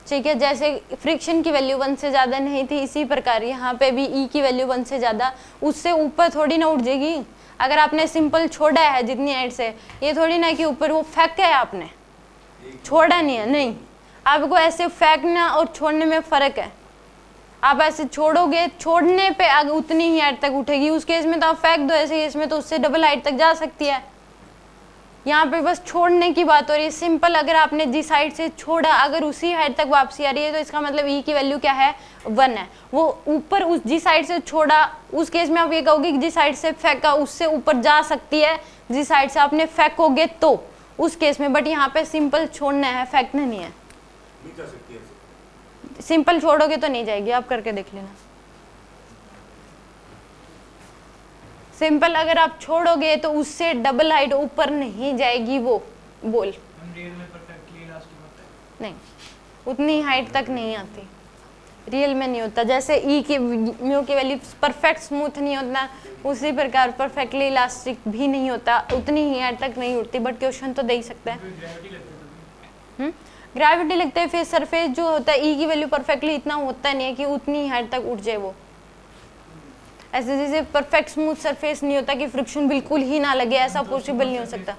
ठीक है, जैसे फ्रिक्शन की वैल्यू 1 से ज़्यादा नहीं थी, इसी प्रकार यहाँ पे भी ई की वैल्यू 1 से ज़्यादा, उससे ऊपर थोड़ी ना उठ जाएगी। अगर आपने सिंपल छोड़ा है जितनी हाइट से, ये थोड़ी ना कि ऊपर वो फेंका है आपने, छोड़ा नहीं है, नहीं, आपको ऐसे फेंकना और छोड़ने में फ़र्क है। आप ऐसे छोड़ोगे, छोड़ने पे आगे उतनी ही हाइट तक उठेगी, उस केस में तो आप फेंक दो ऐसे, इसमें तो उससे डबल हाइट तक जा सकती है। यहाँ पे बस छोड़ने की बात हो रही है सिंपल। अगर आपने जिस हाइट से छोड़ा, अगर उसी हाइट तक वापसी आ रही है तो इसका मतलब ई की वैल्यू क्या है, 1 है। वो ऊपर उस जिस हाइट से छोड़ा, उस केस में आप ये कहोगे कि जिस हाइट से फेंका उससे ऊपर जा सकती है, जिस हाइट से आपने फेंकोगे तो उस केस में। बट यहाँ पे सिंपल छोड़ना है, फेंकना नहीं है। सिंपल छोड़ोगे तो नहीं जाएगी, आप करके देख लेना। सिंपल अगर आप छोड़ोगे तो उससे डबल हाइट ऊपर नहीं जाएगी वो बॉल, नहीं, उतनी हाइट तक नहीं आती, रियल में नहीं होता। जैसे ई की म्यू की वैल्यू परफेक्ट स्मूथ नहीं होता, उसी प्रकार परफेक्टली इलास्टिक भी नहीं होता, उतनी ही हाइट तक नहीं उठती। बट क्वेश्चन तो दे ही सकता है, ग्रेविटी लगता है। फिर सरफेस जो होता है ई की वैल्यू परफेक्टली इतना होता नहीं है कि उतनी हाइट तक उठ जाए वो। ऐसे जैसे परफेक्ट स्मूथ सरफेस नहीं होता कि फ्रिक्शन बिल्कुल ही ना लगे, ऐसा पॉसिबल नहीं हो सकता।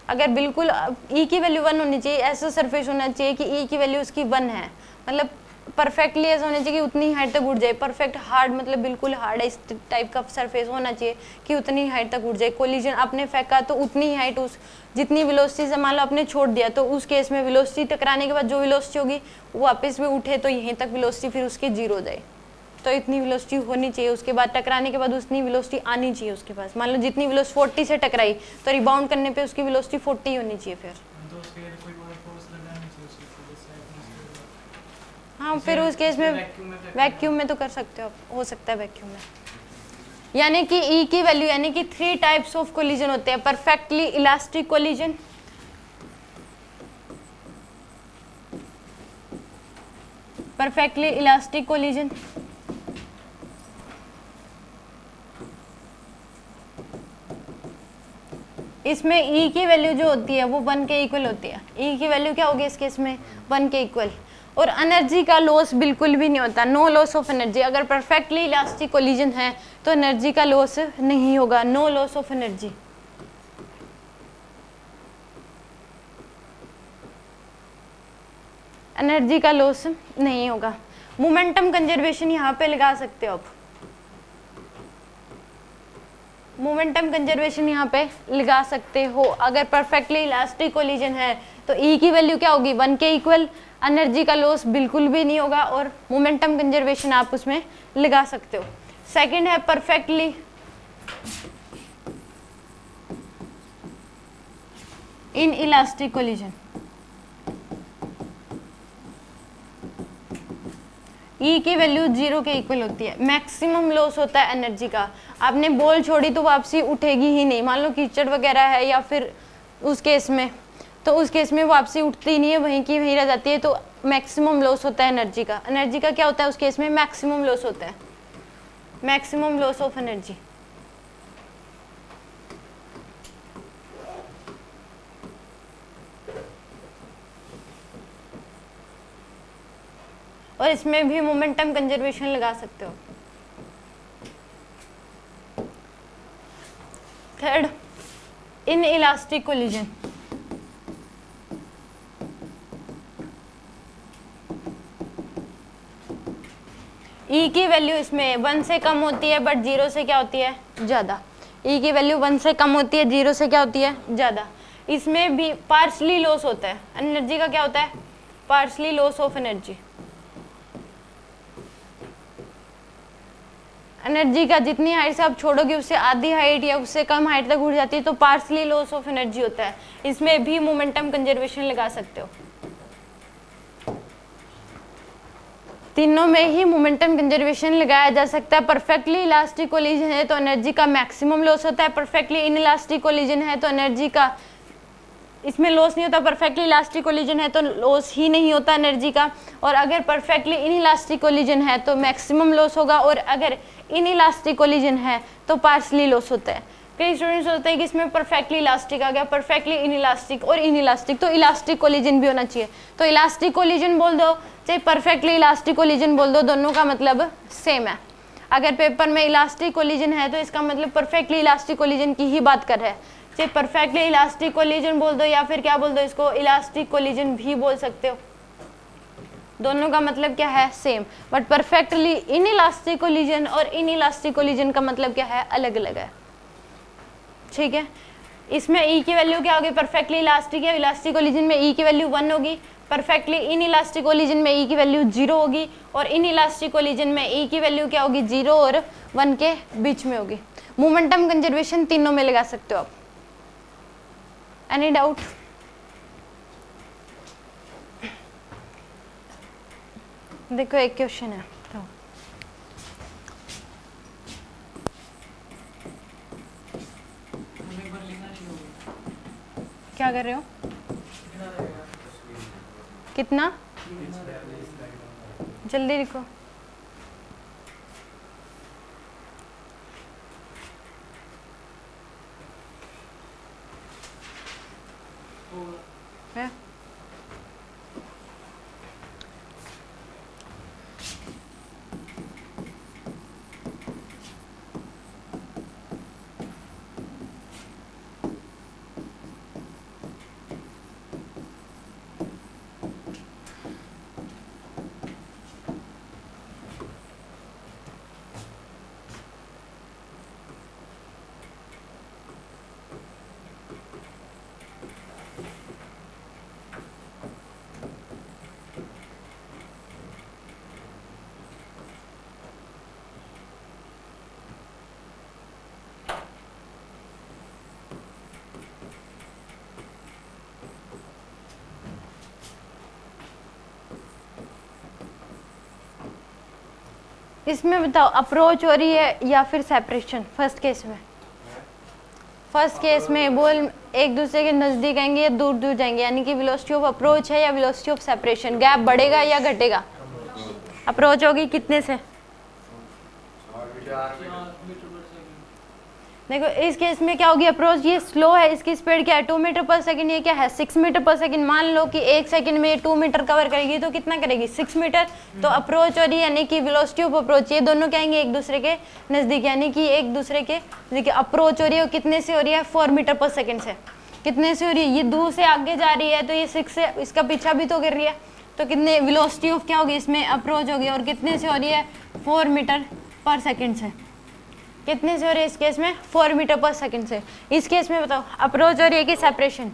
अगर बिल्कुल ई की वैल्यू 1 होनी चाहिए, ऐसा सरफेस होना चाहिए कि ई की वैल्यू उसकी 1 है, मतलब परफेक्टली ऐसा होना चाहिए कि उतनी हाइट तक उठ जाए। परफेक्ट हार्ड मतलब बिल्कुल हार्ड है, इस टाइप का सरफेस होना चाहिए कि उतनी हाइट तक उठ जाए। कोलिजन आपने फेंका तो उतनी हाइट, उस जितनी वेलोसिटी से मान लो आपने छोड़ दिया, तो उस केस में वेलोसिटी टकराने के बाद जो वेलोसिटी होगी वो वापस भी उठे तो यहीं तक वेलोसिटी फिर उसकी 0 हो जाए। तो इतनी वेलोसिटी होनी चाहिए, उसके बाद टकराने के बाद उतनी वेलोसिटी आनी चाहिए उसके पास। मान लो जितनी वेलोसिटी 40 से टकराई तो रिबाउंड करने पे उसकी वेलोसिटी 40 होनी चाहिए फिर। हाँ, फिर उस केस में वैक्यूम में तो कर सकते हो, हो सकता है वैक्यूम में। यानी कि ई की वैल्यू, यानी कि 3 टाइप्स ऑफ कोलिजन होते हैं। Perfectly elastic collision, perfectly elastic collision, इसमें ई की वैल्यू जो होती है वो 1 के इक्वल होती है। ई की वैल्यू क्या होगी इस केस में? 1 के इक्वल। और एनर्जी का लॉस बिल्कुल भी नहीं होता, नो लॉस ऑफ एनर्जी। अगर परफेक्टली इलास्टिक कोलिजन है तो एनर्जी का लॉस नहीं होगा, no loss of energy. Energy का लॉस नहीं होगा। मोमेंटम कंजर्वेशन यहाँ पे लगा सकते हो आप, मोमेंटम कंजर्वेशन यहाँ पे लगा सकते हो। अगर परफेक्टली इलास्टिक कोलिजन है तो ई की वैल्यू क्या होगी? 1 के इक्वल, एनर्जी का लॉस बिल्कुल भी नहीं होगा और मोमेंटम कंजर्वेशन आप उसमें लगा सकते हो। सेकंड है perfectly in elastic collision. E की वैल्यू 0 के इक्वल होती है, मैक्सिमम लॉस होता है एनर्जी का। आपने बॉल छोड़ी तो वापसी उठेगी ही नहीं, मान लो कीचड़ वगैरह है या फिर उस केस में, तो उस केस में वापसी उठती नहीं है, वहीं की वहीं रह जाती है, तो मैक्सिमम लॉस होता है एनर्जी का। एनर्जी का क्या होता है उस केस में? मैक्सिमम लॉस होता है, मैक्सिमम लॉस ऑफ एनर्जी। और इसमें भी मोमेंटम कंजर्वेशन लगा सकते हो। Third, inelastic collision. E की वैल्यू इसमें 1 से कम होती है बट 0 से क्या होती है? ज़्यादा। ई की वैल्यू 1 से कम होती है, 0 से क्या होती है? ज़्यादा। इसमें भी पार्शली लॉस होता है एनर्जी का। क्या होता है? Partially loss of energy. Energy का जितनी हाइट से आप छोड़ोगे उससे आधी हाइट या उससे कम हाइट तक उड़ जाती है तो पार्शली लॉस ऑफ एनर्जी होता है। इसमें भी मोमेंटम कंजर्वेशन लगा सकते हो। तीनों में ही मोमेंटम कंजर्वेशन लगाया जा सकता है। परफेक्टली इलास्टिक कोलिजन है तो एनर्जी का मैक्सिमम लॉस होता है, परफेक्टली इनइलास्टिक कोलिजन है तो एनर्जी का इसमें लॉस नहीं होता, परफेक्टली इलास्टिक कोलिजन है तो लॉस ही नहीं होता एनर्जी का। और अगर परफेक्टली इनइलास्टिक कोलिजन है तो मैक्सिमम लॉस होगा, और अगर इनइलास्टिक कोलिजन है तो पार्शली लॉस होता है। कई स्टूडेंट्स होते हैं कि इसमें परफेक्टली इलास्टिक आ गया, परफेक्टली इनइलास्टिक और इनइलास्टिक, तो इलास्टिक कोलिजन भी होना चाहिए। तो इलास्टिक कोलिजन बोल दो चाहे परफेक्टली इलास्टिक कोलिजन बोल दो, दोनों का मतलब सेम है। अगर पेपर में इलास्टिक कोलिजन है तो इसका मतलब परफेक्टली इलास्टिक कोलिजन की ही बात कर रहा है। चाहे परफेक्टली इलास्टिक कोलिजन बोल दो या फिर क्या बोल दो, इसको इलास्टिक कोलिजन भी बोल सकते हो, दोनों का मतलब क्या है? Same. But perfectly inelastic collision और इनइलास्टिक कोलिजन का मतलब क्या है? अलग अलग है। ठीक है, इसमें ई की वैल्यू क्या होगी? परफेक्टली इलास्टिक या इलास्टिक कोलिजन में ई की वैल्यू 1 होगी, परफेक्टली इनइलास्टिक कोलिजन में ई की वैल्यू 0 होगी, और इनइलास्टिक कोलिजन में ई की वैल्यू क्या होगी? 0 और 1 के बीच में होगी। मोमेंटम कंजर्वेशन तीनों में लगा सकते हो आप। Any doubt? देखो एक क्वेश्चन है तो क्या कर रहे हो? कितना? जल्दी लिखो। है? इसमें बताओ अप्रोच हो रही है या फिर सेपरेशन? फर्स्ट केस में, फर्स्ट केस में बॉल एक दूसरे के नजदीक आएंगे या दूर दूर जाएंगे, यानी कि वेलोसिटी ऑफ अप्रोच है या वेलोसिटी ऑफ सेपरेशन, गैप बढ़ेगा या घटेगा? अप्रोच होगी कितने से? देखो इस केस में क्या होगी, अप्रोच ये स्लो है, इसकी स्पीड क्या है 2 मीटर पर सेकंड, ये क्या है 6 मीटर पर सेकंड। मान लो कि 1 सेकंड में 2 मीटर कवर करेगी तो कितना करेगी 6 मीटर। तो अप्रोच और ये यानी कि वेलोसिटी ऑफ अप्रोच ये दोनों क्या आएंगे एक दूसरे के नज़दीक, यानी कि एक दूसरे के देखिए अप्रोच हो रही है कितने से हो रही है 4 मीटर पर सेकेंड से, कितने से हो रही है ये दूर से आगे जा रही है तो ये 6 से इसका पीछा भी तो कर रही है, तो कितने वेलोसिटी ऑफ क्या होगी इसमें अप्रोच होगी, और कितने से हो रही है 4 मीटर पर सेकेंड से, कितने से हो रही है इस केस में 4 मीटर पर सेकंड से। इस केस में बताओ अप्रोच हो रही है कि सेपरेशन,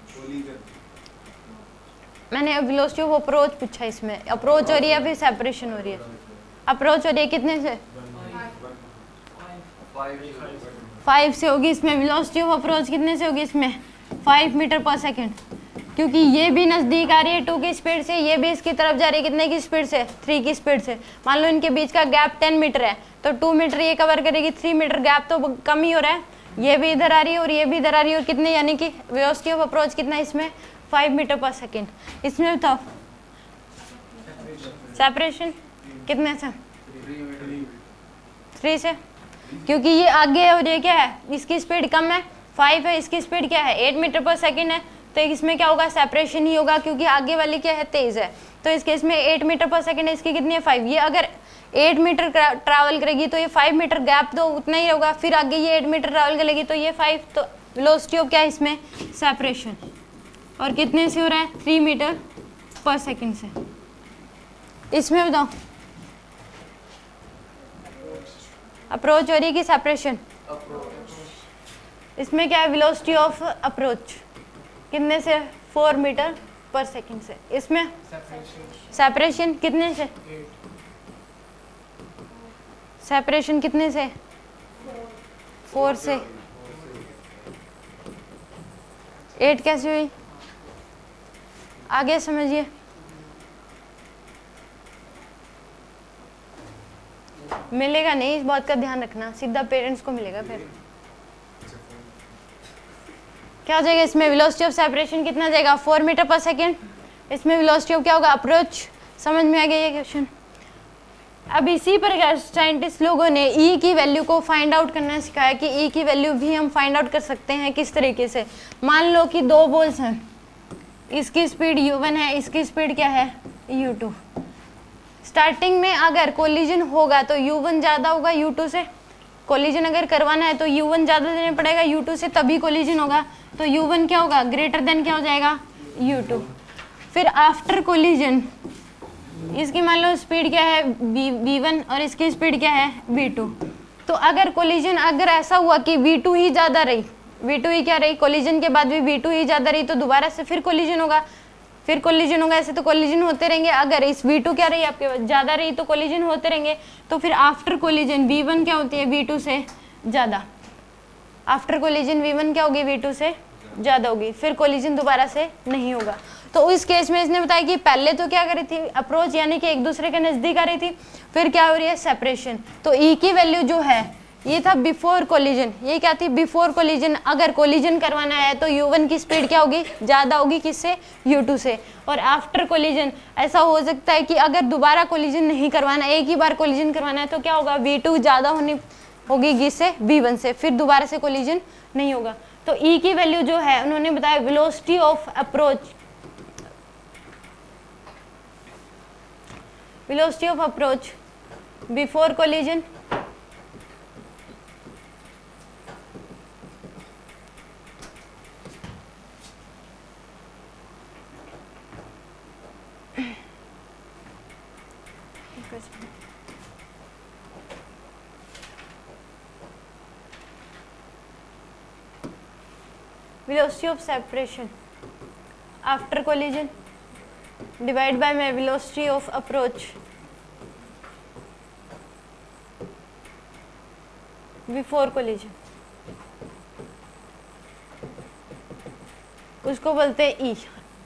मैंने वेलोसिटी ऑफ अप्रोच पूछा, इसमें अप्रोच हो रही है फिर सेपरेशन हो रही है। अप्रोच हो रही है कितने से 5 से होगी, इसमें वेलोसिटी ऑफ अप्रोच कितने से होगी इसमें 5 मीटर पर सेकंड, क्योंकि ये भी नज़दीक आ रही है 2 की स्पीड से, ये भी इसकी तरफ जा रही है कितने की स्पीड से 3 की स्पीड से। मान लो इनके बीच का गैप 10 मीटर है तो 2 मीटर ये कवर करेगी, 3 मीटर गैप तो कम ही हो रहा है, ये भी इधर आ रही है और ये भी इधर आ रही है, और कितने यानी कि वेलोसिटी ऑफ अप्रोच कितना है इसमें 5 मीटर पर सेकेंड। इसमें बताओ सेपरेशन कितने से 3 से, क्योंकि ये आगे और ये क्या है इसकी स्पीड कम है 5 है, इसकी स्पीड क्या है 8 मीटर पर सेकेंड है, तो इसमें क्या होगा सेपरेशन ही होगा क्योंकि आगे वाली क्या है तेज है। तो इस केस में 8 मीटर पर सेकेंड है, इसकी कितनी है 5, ये अगर 8 मीटर ट्रैवल करेगी तो ये 5 मीटर गैप तो उतना ही होगा, फिर आगे ये 8 मीटर ट्रैवल करेगी तो ये 5, तो वेलोसिटी ऑफ क्या है इसमें सेपरेशन, और कितने से हो रहा है 3 मीटर पर सेकेंड से। इसमें बताओ अप्रोच हो रही है कि सेपरेशन, इसमें क्या है वेलोसिटी ऑफ अप्रोच कितने से 4 मीटर पर सेकेंड से। इसमें सेपरेशन कितने से, सेपरेशन कितने से 4 से, 8 कैसे हुई आगे समझिए। मिलेगा नहीं, इस बात का ध्यान रखना, सीधा पेरेंट्स को मिलेगा फिर क्या हो जाएगा। इसमें वेलोसिटी ऑफ सेपरेशन कितना जाएगा 4 मीटर पर सेकेंड, इसमें वेलोसिटी ऑफ क्या होगा अप्रोच। समझ में आ गया ये क्वेश्चन। अब इसी प्रकार साइंटिस्ट लोगों ने ई की वैल्यू को फाइंड आउट करना सिखाया कि ई की वैल्यू भी हम फाइंड आउट कर सकते हैं किस तरीके से। मान लो कि 2 बॉल्स हैं, इसकी स्पीड u1 है, इसकी स्पीड क्या है u2। स्टार्टिंग में अगर कोलिजन होगा तो u1 ज़्यादा होगा u2 से, कोलिजन अगर करवाना है तो u1 ज़्यादा देना पड़ेगा u2 से तभी कोलिजन होगा, तो u1 क्या होगा ग्रेटर देन क्या हो जाएगा u2। फिर आफ्टर कोलिजन इसकी मान लो स्पीड क्या है v1 और इसकी स्पीड क्या है v2। तो अगर कोलिजन अगर ऐसा हुआ कि v2 ही ज़्यादा रही, v2 ही क्या रही, कोलिजन के बाद भी v2 ही ज़्यादा रही, तो दोबारा से फिर कोलिजन होगा, फिर कोलिजन होगा, ऐसे तो कोलिजन होते रहेंगे। अगर इस v2 क्या रही आपके पास ज़्यादा रही तो कोलिजन होते रहेंगे। तो फिर आफ्टर कोलिजन v1 क्या होती है v2 से ज़्यादा, आफ्टर कोलिजन v1 क्या होगी v2 से ज़्यादा होगी, फिर कोलिजन दोबारा से नहीं होगा। तो इस केस में इसने बताया कि पहले तो क्या कर रही थी अप्रोच यानी कि एक दूसरे के नज़दीक आ रही थी, फिर क्या हो रही है सेपरेशन। तो ई की वैल्यू जो है ये था बिफोर कोलिजन, ये क्या थी बिफोर कोलिजन। अगर कोलिजन करवाना है तो u1 की स्पीड क्या होगी ज़्यादा होगी किससे u2 से। और आफ्टर कोलिजन ऐसा हो सकता है कि अगर दोबारा कोलिजन नहीं करवाना, एक ही बार कोलिजन करवाना है तो क्या होगा v2 ज़्यादा होगी किससे v1 से, फिर दोबारा से कोलिजन नहीं होगा। तो ई की वैल्यू जो है उन्होंने बताया velocity of approach, velocity of approach before collision velocity of separation after collision divided by my velocity of approach before collision, उसको बोलते हैं ई।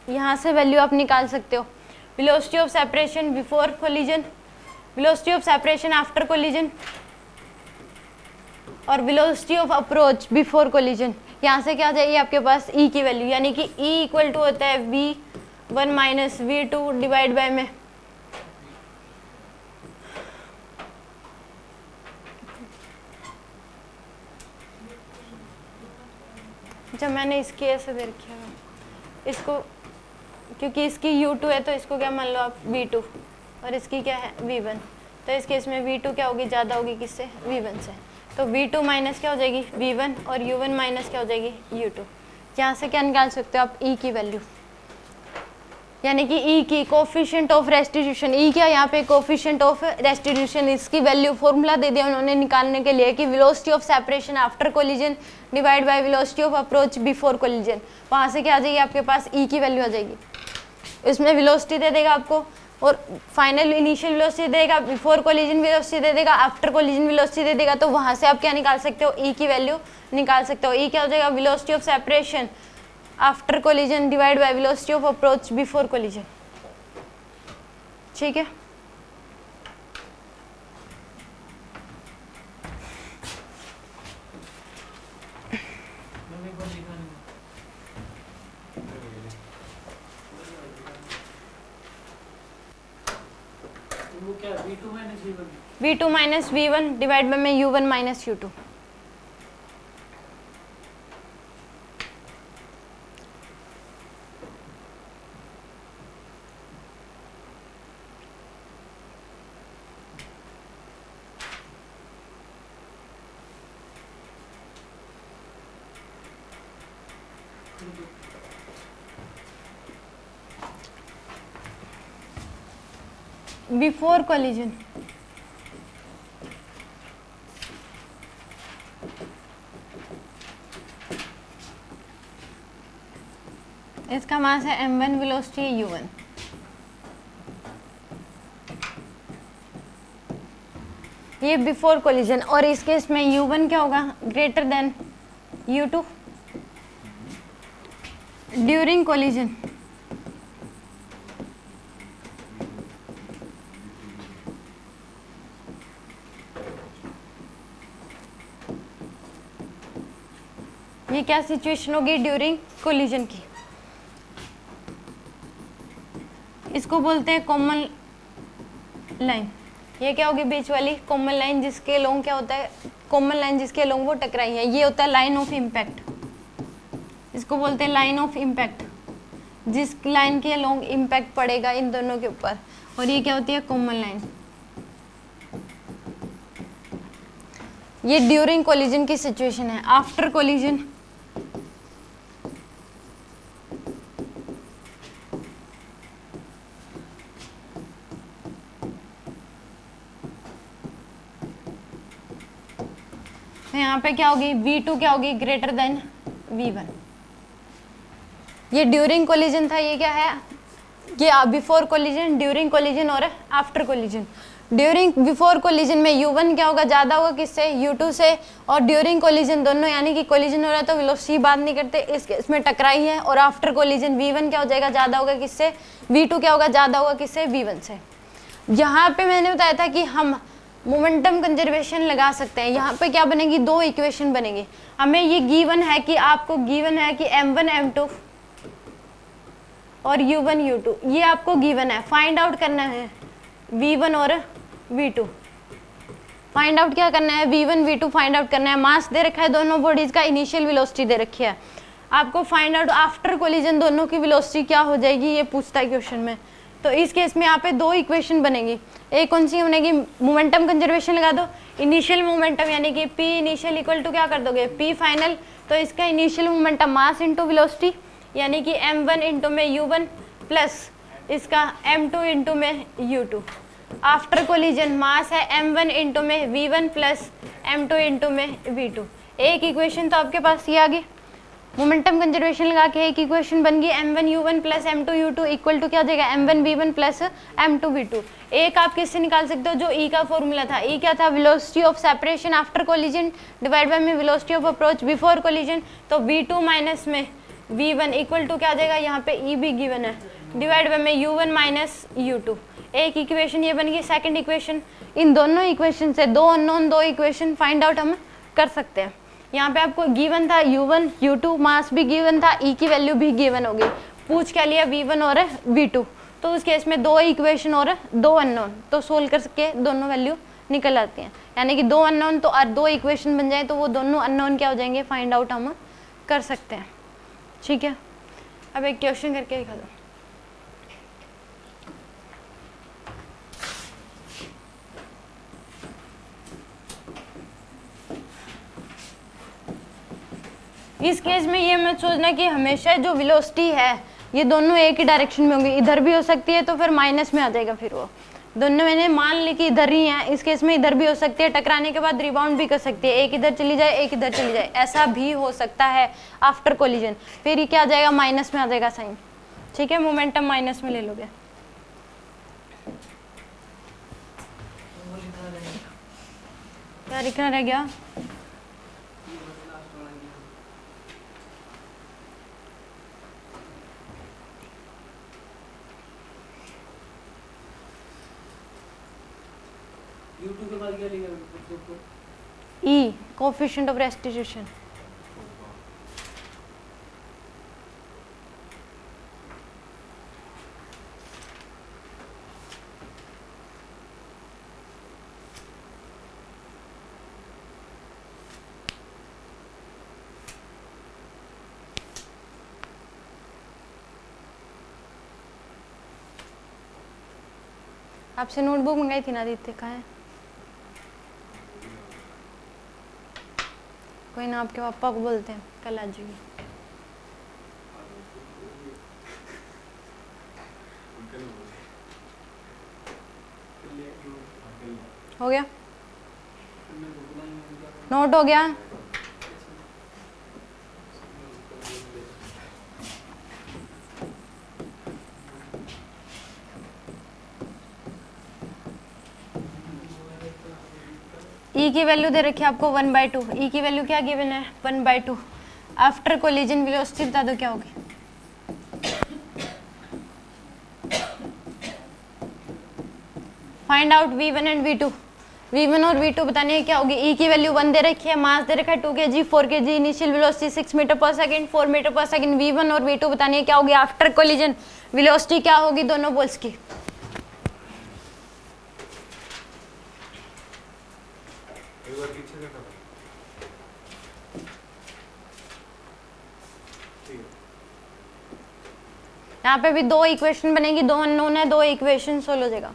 यहाँ से वैल्यू आप निकाल सकते हो, velocity of separation before collision, velocity of separation after collision और velocity of approach before collision। यहाँ से क्या आ जाएगी आपके पास ई की वैल्यू, यानी कि ई इक्वल टू होता है v1 minus v2 divide by में जब मैंने इसकी ऐसे दे रखी है, इसको क्योंकि इसकी U2 है तो इसको क्या मान लो आप V2 और इसकी क्या है V1, तो इस केस में V2 क्या होगी, ज़्यादा होगी किससे, V1 से। तो V2 माइनस क्या हो जाएगी V1 और U1 माइनस क्या हो जाएगी U2। यहाँ से क्या निकाल सकते हो आप E की वैल्यू, यानी कि E की कोफिशिएंट ऑफ रेस्टिट्यूशन, E क्या यहाँ पे कोफिशिएंट ऑफ रेस्टिट्यूशन, इसकी वैल्यू फॉर्मूला दे दिया उन्होंने निकालने के लिए कि velocity of separation after collision divide by velocity of approach before collision. वहाँ से क्या आ जाएगी आपके पास E की वैल्यू आ जाएगी, इसमें वेलोसिटी दे देगा आपको और फाइनल इनिशियल वेलोसिटी देगा, बिफोर कोलिजन वेलोसिटी दे देगा, आफ्टर कोलिजन वेलोसिटी दे देगा। तो वहाँ से आप क्या निकाल सकते हो, E की वैल्यू निकाल सकते हो। E क्या हो जाएगा, velocity of separation after collision divide by velocity of approach before collision. ठीक है, वो क्या V2 minus V1, V2 minus V1 divide by में U1 minus U2। Before collision इसका मास है m1, वेलोसिटी है u1। ये बिफोर कोलिजन, और इस केस में u1 क्या होगा, greater than u2 during collision. ये क्या सिचुएशन होगी ड्यूरिंग कोलिजन की, इसको बोलते हैं कॉमन लाइन। ये क्या होगी, बीच वाली कॉमन लाइन जिसके लोग क्या होता है, कॉमन लाइन जिसके लोग वो टकराई है, ये होता है लाइन ऑफ इम्पैक्ट। इसको बोलते हैं लाइन ऑफ इम्पैक्ट, जिस लाइन के लोग इम्पैक्ट पड़ेगा इन दोनों के ऊपर, और ये क्या होती है कॉमन लाइन। ये ड्यूरिंग कोलिजन की सिचुएशन है। आफ्टर कोलिजन तो यहाँ पे क्या होगी, V2 क्या होगी, ग्रेटर देन V1। ये ड्यूरिंग कोलिजन था, ये क्या है, ये बिफोर कोलिजन, ड्यूरिंग कोलिजन और after collision. During before collision में U1 क्या होगा, ज़्यादा होगा किससे, U2 से, और ड्यूरिंग कोलिजन दोनों, यानी कि कोलिजन हो रहा है तो वेलोसिटी बात नहीं करते, इसमें टकराई है। और आफ्टर कोलिजन V1 क्या हो जाएगा, ज़्यादा होगा किससे, V2 क्या होगा, ज़्यादा होगा किससे, V1 से। यहाँ पे मैंने बताया था कि हम मोमेंटम कंजर्वेशन लगा सकते हैं। यहाँ पे क्या बनेगी, दो इक्वेशन बनेगी। हमें ये गिवन है कि आपको गिवन है कि m1 m2 और u1 u2, ये आपको गिवन है। फाइंड आउट करना है v1 और v2, फाइंड आउट क्या करना है, v1 v2 फाइंड आउट करना है। मास दे रखा है दोनों बॉडीज का, इनिशियल वेलोसिटी दे रखी है। आपको फाइंड आउट आफ्टर कोलिजन दोनों की वेलोसिटी क्या हो जाएगी, ये पूछता है क्वेश्चन में। तो इस केस में यहाँ पे दो इक्वेशन बनेगी। एक कौन सी बनेगी, मोमेंटम कंजर्वेशन लगा दो, इनिशियल मोमेंटम यानी कि p इनिशियल इक्वल टू क्या कर दोगे, p फाइनल। तो इसका initial momentum mass into velocity, यानी कि m1 इंटू में u1 प्लस इसका m2 इंटू में u2। आफ्टर कोलिजन मास है m1 इंटू में v1 प्लस m2 इंटू में v2। एक इक्वेशन तो आपके पास ये आ गई। मोमेंटम कंजर्वेशन लगा के एक इक्वेशन बन गई m1 u1 plus m2 u2 equal to क्या हो जाएगा, m1 v1 plus m2 v2। एक आप किससे निकाल सकते हो, जो E का फॉर्मूला था। E क्या था, velocity of separation after collision divide by में velocity of approach before collision. तो v2 माइनस में v1 इक्वल टू क्या आ जाएगा, यहाँ पे E भी गिवन है, डिवाइड बाय में u1 माइनस u2। एक इक्वेशन ये बन गई। सेकेंड इक्वेशन, इन दोनों इक्वेशन से दो अननोन, दो इक्वेशन फाइंड आउट हम कर सकते हैं। यहाँ पे आपको गिवन था u1 u2, मास भी गिवन था, E की वैल्यू भी गिवन होगी। पूछ क्या लिया, v1 और v2। तो उस केस में दो इक्वेशन और दो अननोन, तो सोल्व कर सके दोनों वैल्यू निकल आती हैं। यानी कि दो अननोन तो और दो इक्वेशन बन जाए तो वो दोनों अननोन क्या हो जाएंगे, फाइंड आउट हम कर सकते हैं, ठीक है। अब एक क्वेश्चन करके दिखा दो। इस केस में ये मत सोचना कि हमेशा जो वेलोसिटी है ये दोनों एक ही डायरेक्शन में होंगी, इधर भी हो सकती है तो फिर माइनस में आ जाएगा, फिर वो दोनों मैंने मान ली कि इधर ही है, इस केस में इधर भी हो सकती है, टकराने के बाद रिबाउंड भी कर सकती है, एक इधर चली जाए एक इधर चली जाए, ऐसा भी हो सकता है आफ्टर कोलिजन। फिर ये क्या आ जाएगा, माइनस में आ जाएगा साइन, ठीक है, मोमेंटम माइनस में ले लोगे। क्या लिखना रह गया, U2 के बाद क्या लिखा? E coefficient of restitution. आपसे नोटबुक मंगाई थी ना आदित्य, कहाँ है? कोई ना, आपके पापा को बोलते हैं कल आ जाएगी। हो गया, नोट हो गया। E की वैल्यू दे रखी है आपको 1/2। E की वैल्यू क्या गिवन है, 1/2। आफ्टर कोलिजन वेलोसिटी बता दो क्या होगी। Find out V1 and V2। V1 और V2 बताने क्या होगी। E की वैल्यू 1 दे रखी है, मास दे रखा है 2 kg, 4 kg, initial velocity 6 metre per second, 4 metre per second. V1 और V2 बताने क्या होगी आफ्टर कोलिजन वेलोसिटी क्या होगी दोनों बोल्स की। यहाँ पे भी दो इक्वेशन बनेगी, दो अननोन है, दो इक्वेशन सोल्व हो जाएगा।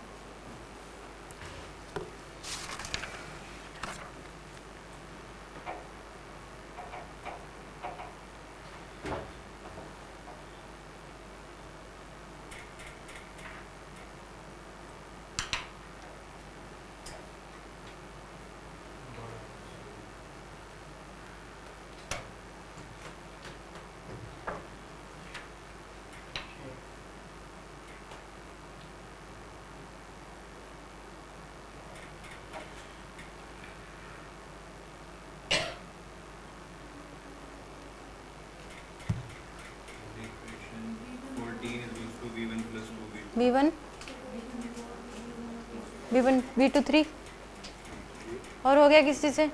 V1 V2 3 और हो गया किसी से।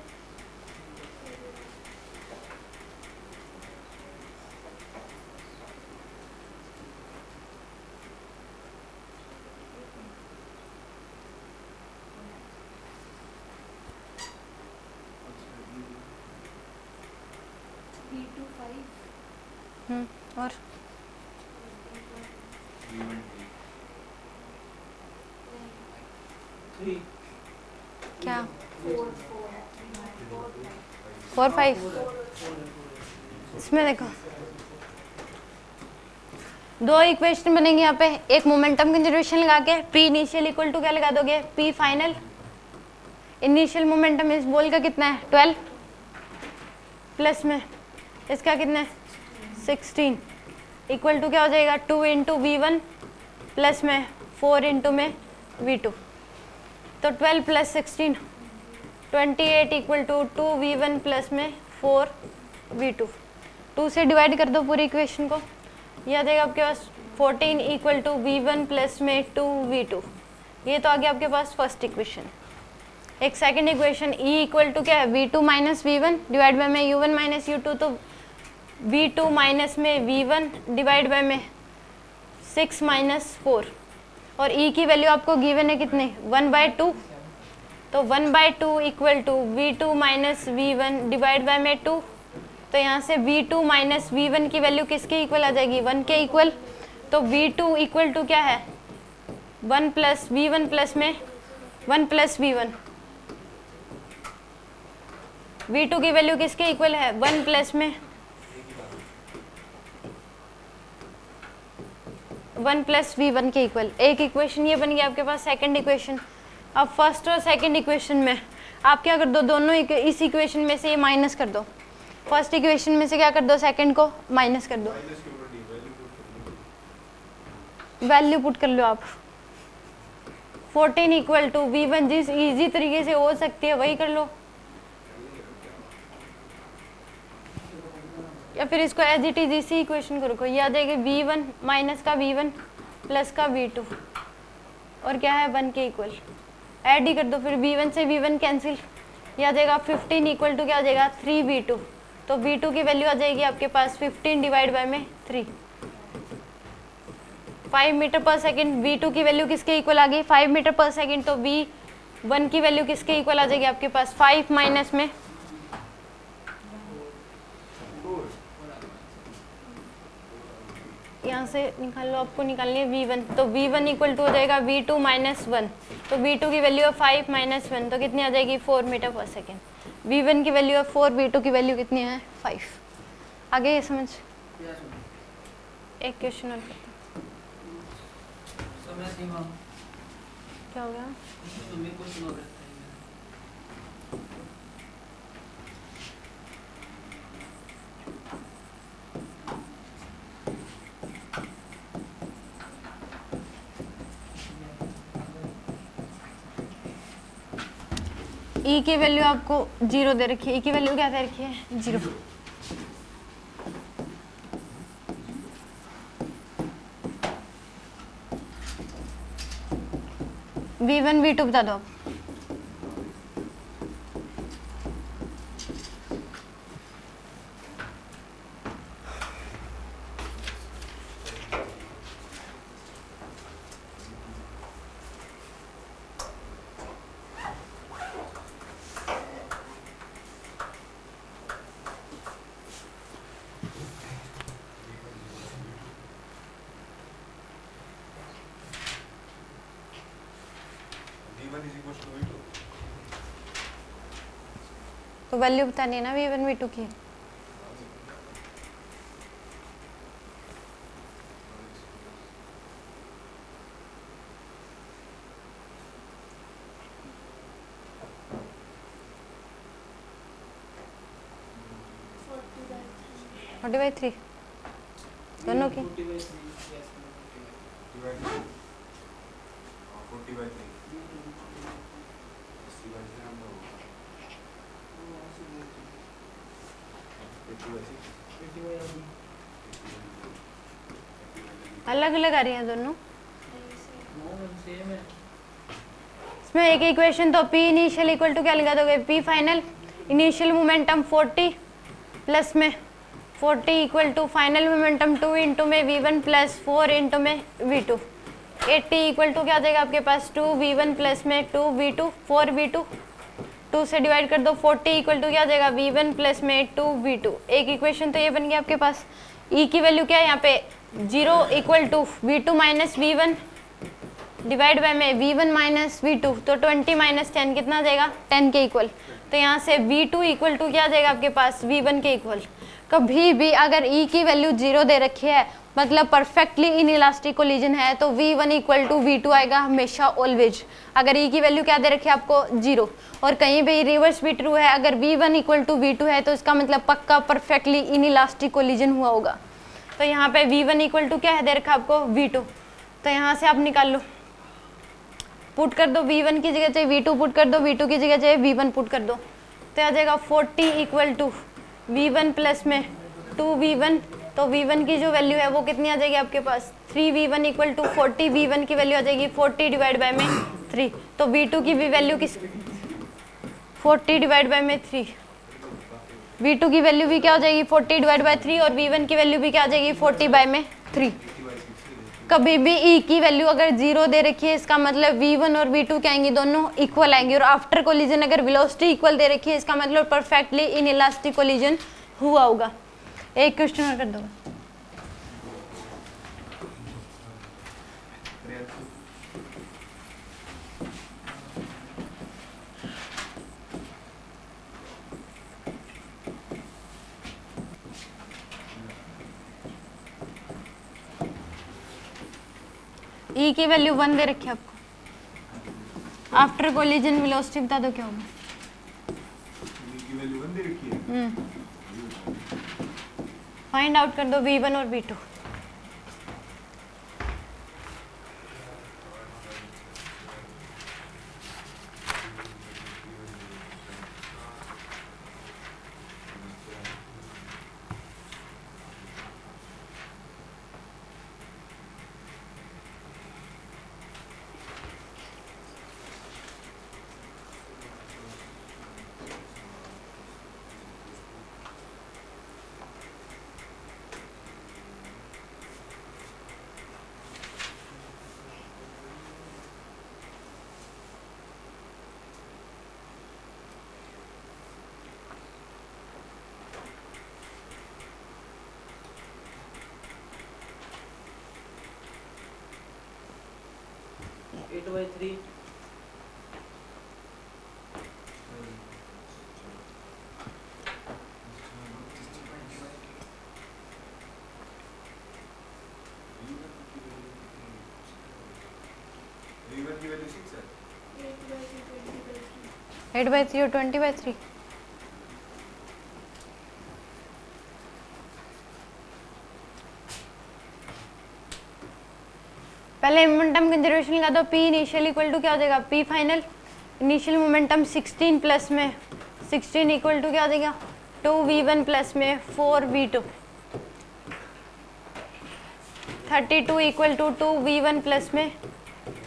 और क्या 4 5 इसमें देखो दो इक्वेशन बनेंगे यहाँ पे। एक मोमेंटम कंजर्वेशन लगा के P इनिशियल इक्वल टू क्या लगा दोगे, P फाइनल। इनिशियल मोमेंटम इस बॉल का कितना है 12 प्लस में इसका कितना है 16 इक्वल टू क्या हो जाएगा 2 इंटू V1 प्लस में 4 इंटू में V2। तो 12 plus 16 28 equal to 2V1 plus में 4V2। 2 से डिवाइड कर दो पूरी इक्वेशन को, यह आ जाएगा आपके पास 14 इक्वल टू V1 प्लस में 2V2। ये तो आ गया आपके पास फर्स्ट इक्वेशन। एक second equation E equal to क्या है V2 minus V1 divide by में U1 माइनस U2। तो V2 माइनस में V1 डिवाइड बाय में 6 माइनस 4 और E की वैल्यू आपको गिवन है कितने 1/2। तो 1/2 equal to V2 minus V1 divide by में 2। तो यहाँ से v2 माइनस v1 की वैल्यू किसके इक्वल आ जाएगी, 1 के इक्वल। तो v2 इक्वल टू क्या है, 1 प्लस v1 प्लस में 1 प्लस v1। v2 की वैल्यू किसके इक्वल है, 1 प्लस में 1 प्लस v1 के इक्वल। एक इक्वेशन ये बन गया आपके पास, सेकंड इक्वेशन। अब फर्स्ट और सेकंड इक्वेशन में आप क्या कर दो, दोनों इस इक्वेशन में से ये माइनस कर दो, फर्स्ट इक्वेशन में से क्या कर दो, सेकंड को माइनस कर दो, वैल्यू पुट कर लो आप। 14 इक्वल टू v1 जिस इजी तरीके से हो सकती है वही कर लो, या फिर इसको एज इट इज इसी इक्वेशन को रखो। याद है कि v1 माइनस का v1 प्लस का v2 और क्या है 1 के इक्वल, ऐड ही कर दो। फिर v1 से v1 कैंसिल, यह आ जाएगा 15 इक्वल टू क्या आ जाएगा 3v2। तो v2 की वैल्यू आ जाएगी आपके पास 15 डिवाइड बाय में 3, 5 मीटर पर सेकेंड। v2 की वैल्यू किसके इक्वल आ गई, 5 मीटर पर सेकेंड। तो v1 की वैल्यू किसके इक्वल आ जाएगी आपके पास, 5 माइनस में यहाँ से निकाल लो, आपको निकालनी है v1। तो v1 इक्वल टू हो जाएगा v2 माइनस 1। तो v2 की वैल्यू है 5 माइनस 1, तो कितनी आ जाएगी 4 मीटर पर सेकेंड। v1 की वैल्यू है 4, v2 की वैल्यू कितनी है 5। आगे ये समझ, एक क्वेश्चन और करते समय सीमा क्या हो गया, तुम्हें कुछ हो रहा है। ई की वैल्यू आपको 0 दे रखी है, ई की वैल्यू क्या दे रखी है 0। v1 v2 बता दो आप। तो वैल्यू बतानी है ना v1 v2 की। फोर्टी बाई 3 दोनों की, अलग अलग आ रही हैं दोनों। इसमें एक इक्वेशन तो p इनिशियल इक्वल टू क्या लगा दोगे, p final initial momentum 40 plus में 40 equal to final momentum 2 into में v1 प्लस 4 इंटू में v2। 80 इक्वल टू क्या आ जाएगा आपके पास 2v1 प्लस में 2v2 4v2, 2 से डिवाइड कर दो। 40 इक्वल टू क्या आ जाएगा v1 प्लस में 2v2। एक इक्वेशन तो ये बन गया आपके पास। e की वैल्यू क्या है यहाँ पे 0 equal to v2 minus v1 divide by में v1 माइनस v2। तो 20 माइनस 10 कितना आ जाएगा 10 के इक्वल। तो यहाँ से v2 इक्वल टू क्या आ जाएगा आपके पास v1 के इक्वल। कभी भी अगर e की वैल्यू 0 दे रखी है मतलब परफेक्टली इनइलास्टिक कोलिजन है तो v1 इक्वल टू v2 आएगा हमेशा ऑलवेज। अगर e की वैल्यू क्या दे रखी है आपको 0 और कहीं भी रिवर्स भी ट्रू है, अगर v1 इक्वल टू v2 है तो इसका मतलब पक्का परफेक्टली इनइलास्टिक कोलिजन हुआ होगा। तो यहाँ पे v1 इक्वल टू क्या है दे रखा आपको v2। तो यहाँ से आप निकाल लो, पुट कर दो v1 की जगह चाहिए v2 पुट कर दो, v2 की जगह चाहिए v1 पुट कर दो। तो आ जाएगा 40 इक्वल टू v1 प्लस में 2v1। तो v1 की जो वैल्यू है वो कितनी आ जाएगी आपके पास 3v1 इक्वल टू 40। v1 की वैल्यू आ जाएगी 40 डिवाइड बाय में 3। तो v2 की भी वैल्यू किस 40 डिवाइड बाय में 3। v2 की वैल्यू भी क्या हो जाएगी 40 डिवाइड बाय 3 और v1 की वैल्यू भी क्या आ जाएगी 40 बाय में 3। कभी भी e की वैल्यू अगर 0 दे रखी है इसका मतलब v1 और v2 क्या आएंगे दोनों इक्वल आएंगे। और आफ्टर कोलिजन अगर वेलोसिटी इक्वल दे रखी है इसका मतलब परफेक्टली इनइलास्टिक कोलिजन हुआ होगा। एक क्वेश्चन और कर दो। ई की वैल्यू 1 दे रखी है आपको। आफ्टर कोलिजन वेलोसिटी बता दो क्या होगा। ई की वैल्यू 1 दे रखी है। फाइंड आउट कर दो v1 और v2। Eight by three. v1 की वैल्यू 6 है। 8/3 और 20/3। पहले मोमेंटम कंजर्वेशन लगा दो। P इनिशियल इक्वल टू क्या हो जाएगा, P final initial momentum 16 plus में 16 इक्वल टू क्या हो जाएगा 2v1 प्लस में 4v2। 32 equal to 2v1 plus में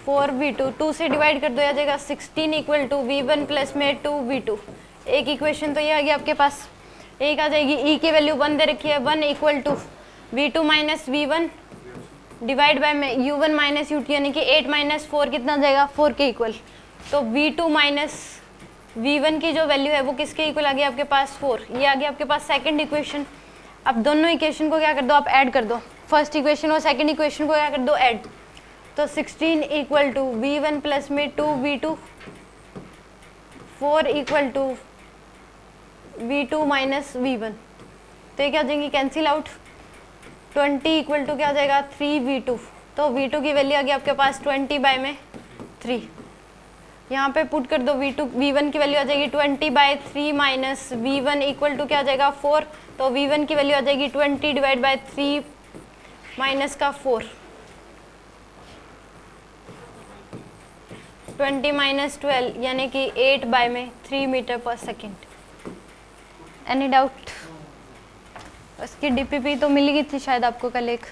4v2। 2 से डिवाइड कर दो आ जाएगा 16 इक्वल टू v1 प्लस में 2v2। एक इक्वेशन तो ये आ गया आपके पास। एक आ जाएगी E की वैल्यू 1 दे रखी है, 1 equal to v2 minus v1 divide by में u1 माइनस u2 यानी कि 8 माइनस 4 कितना जाएगा 4 के इक्वल। तो v2 माइनस v1 की जो वैल्यू है वो किसके इक्वल आ गया आपके पास 4। ये आ गया आपके पास सेकंड इक्वेशन। अब दोनों इक्वेशन को क्या कर दो आप ऐड कर दो। फर्स्ट इक्वेशन और सेकंड इक्वेशन को क्या कर दो ऐड। तो 16 इक्वल टू v1 प्लस में 2v2 4 equal to v2 minus v1। तो ये क्या हो जाएंगी कैंसिल आउट। 20 इक्वल टू क्या हो जाएगा 3v2। तो v2 की वैल्यू आ गई आपके पास 20 बाय में 3। यहाँ पे पुट कर दो v1 की वैल्यू आ जाएगी 20 bye 3 minus v1 equal to क्या हो जाएगा 4। तो v1 की वैल्यू आ जाएगी 20 डिवाइड बाय 3 माइनस का 4। 20 माइनस 12 यानी कि 8 बाय में 3 मीटर पर सेकेंड। Any doubt. उसकी डीपीपी तो मिल गई थी शायद आपको कल एक।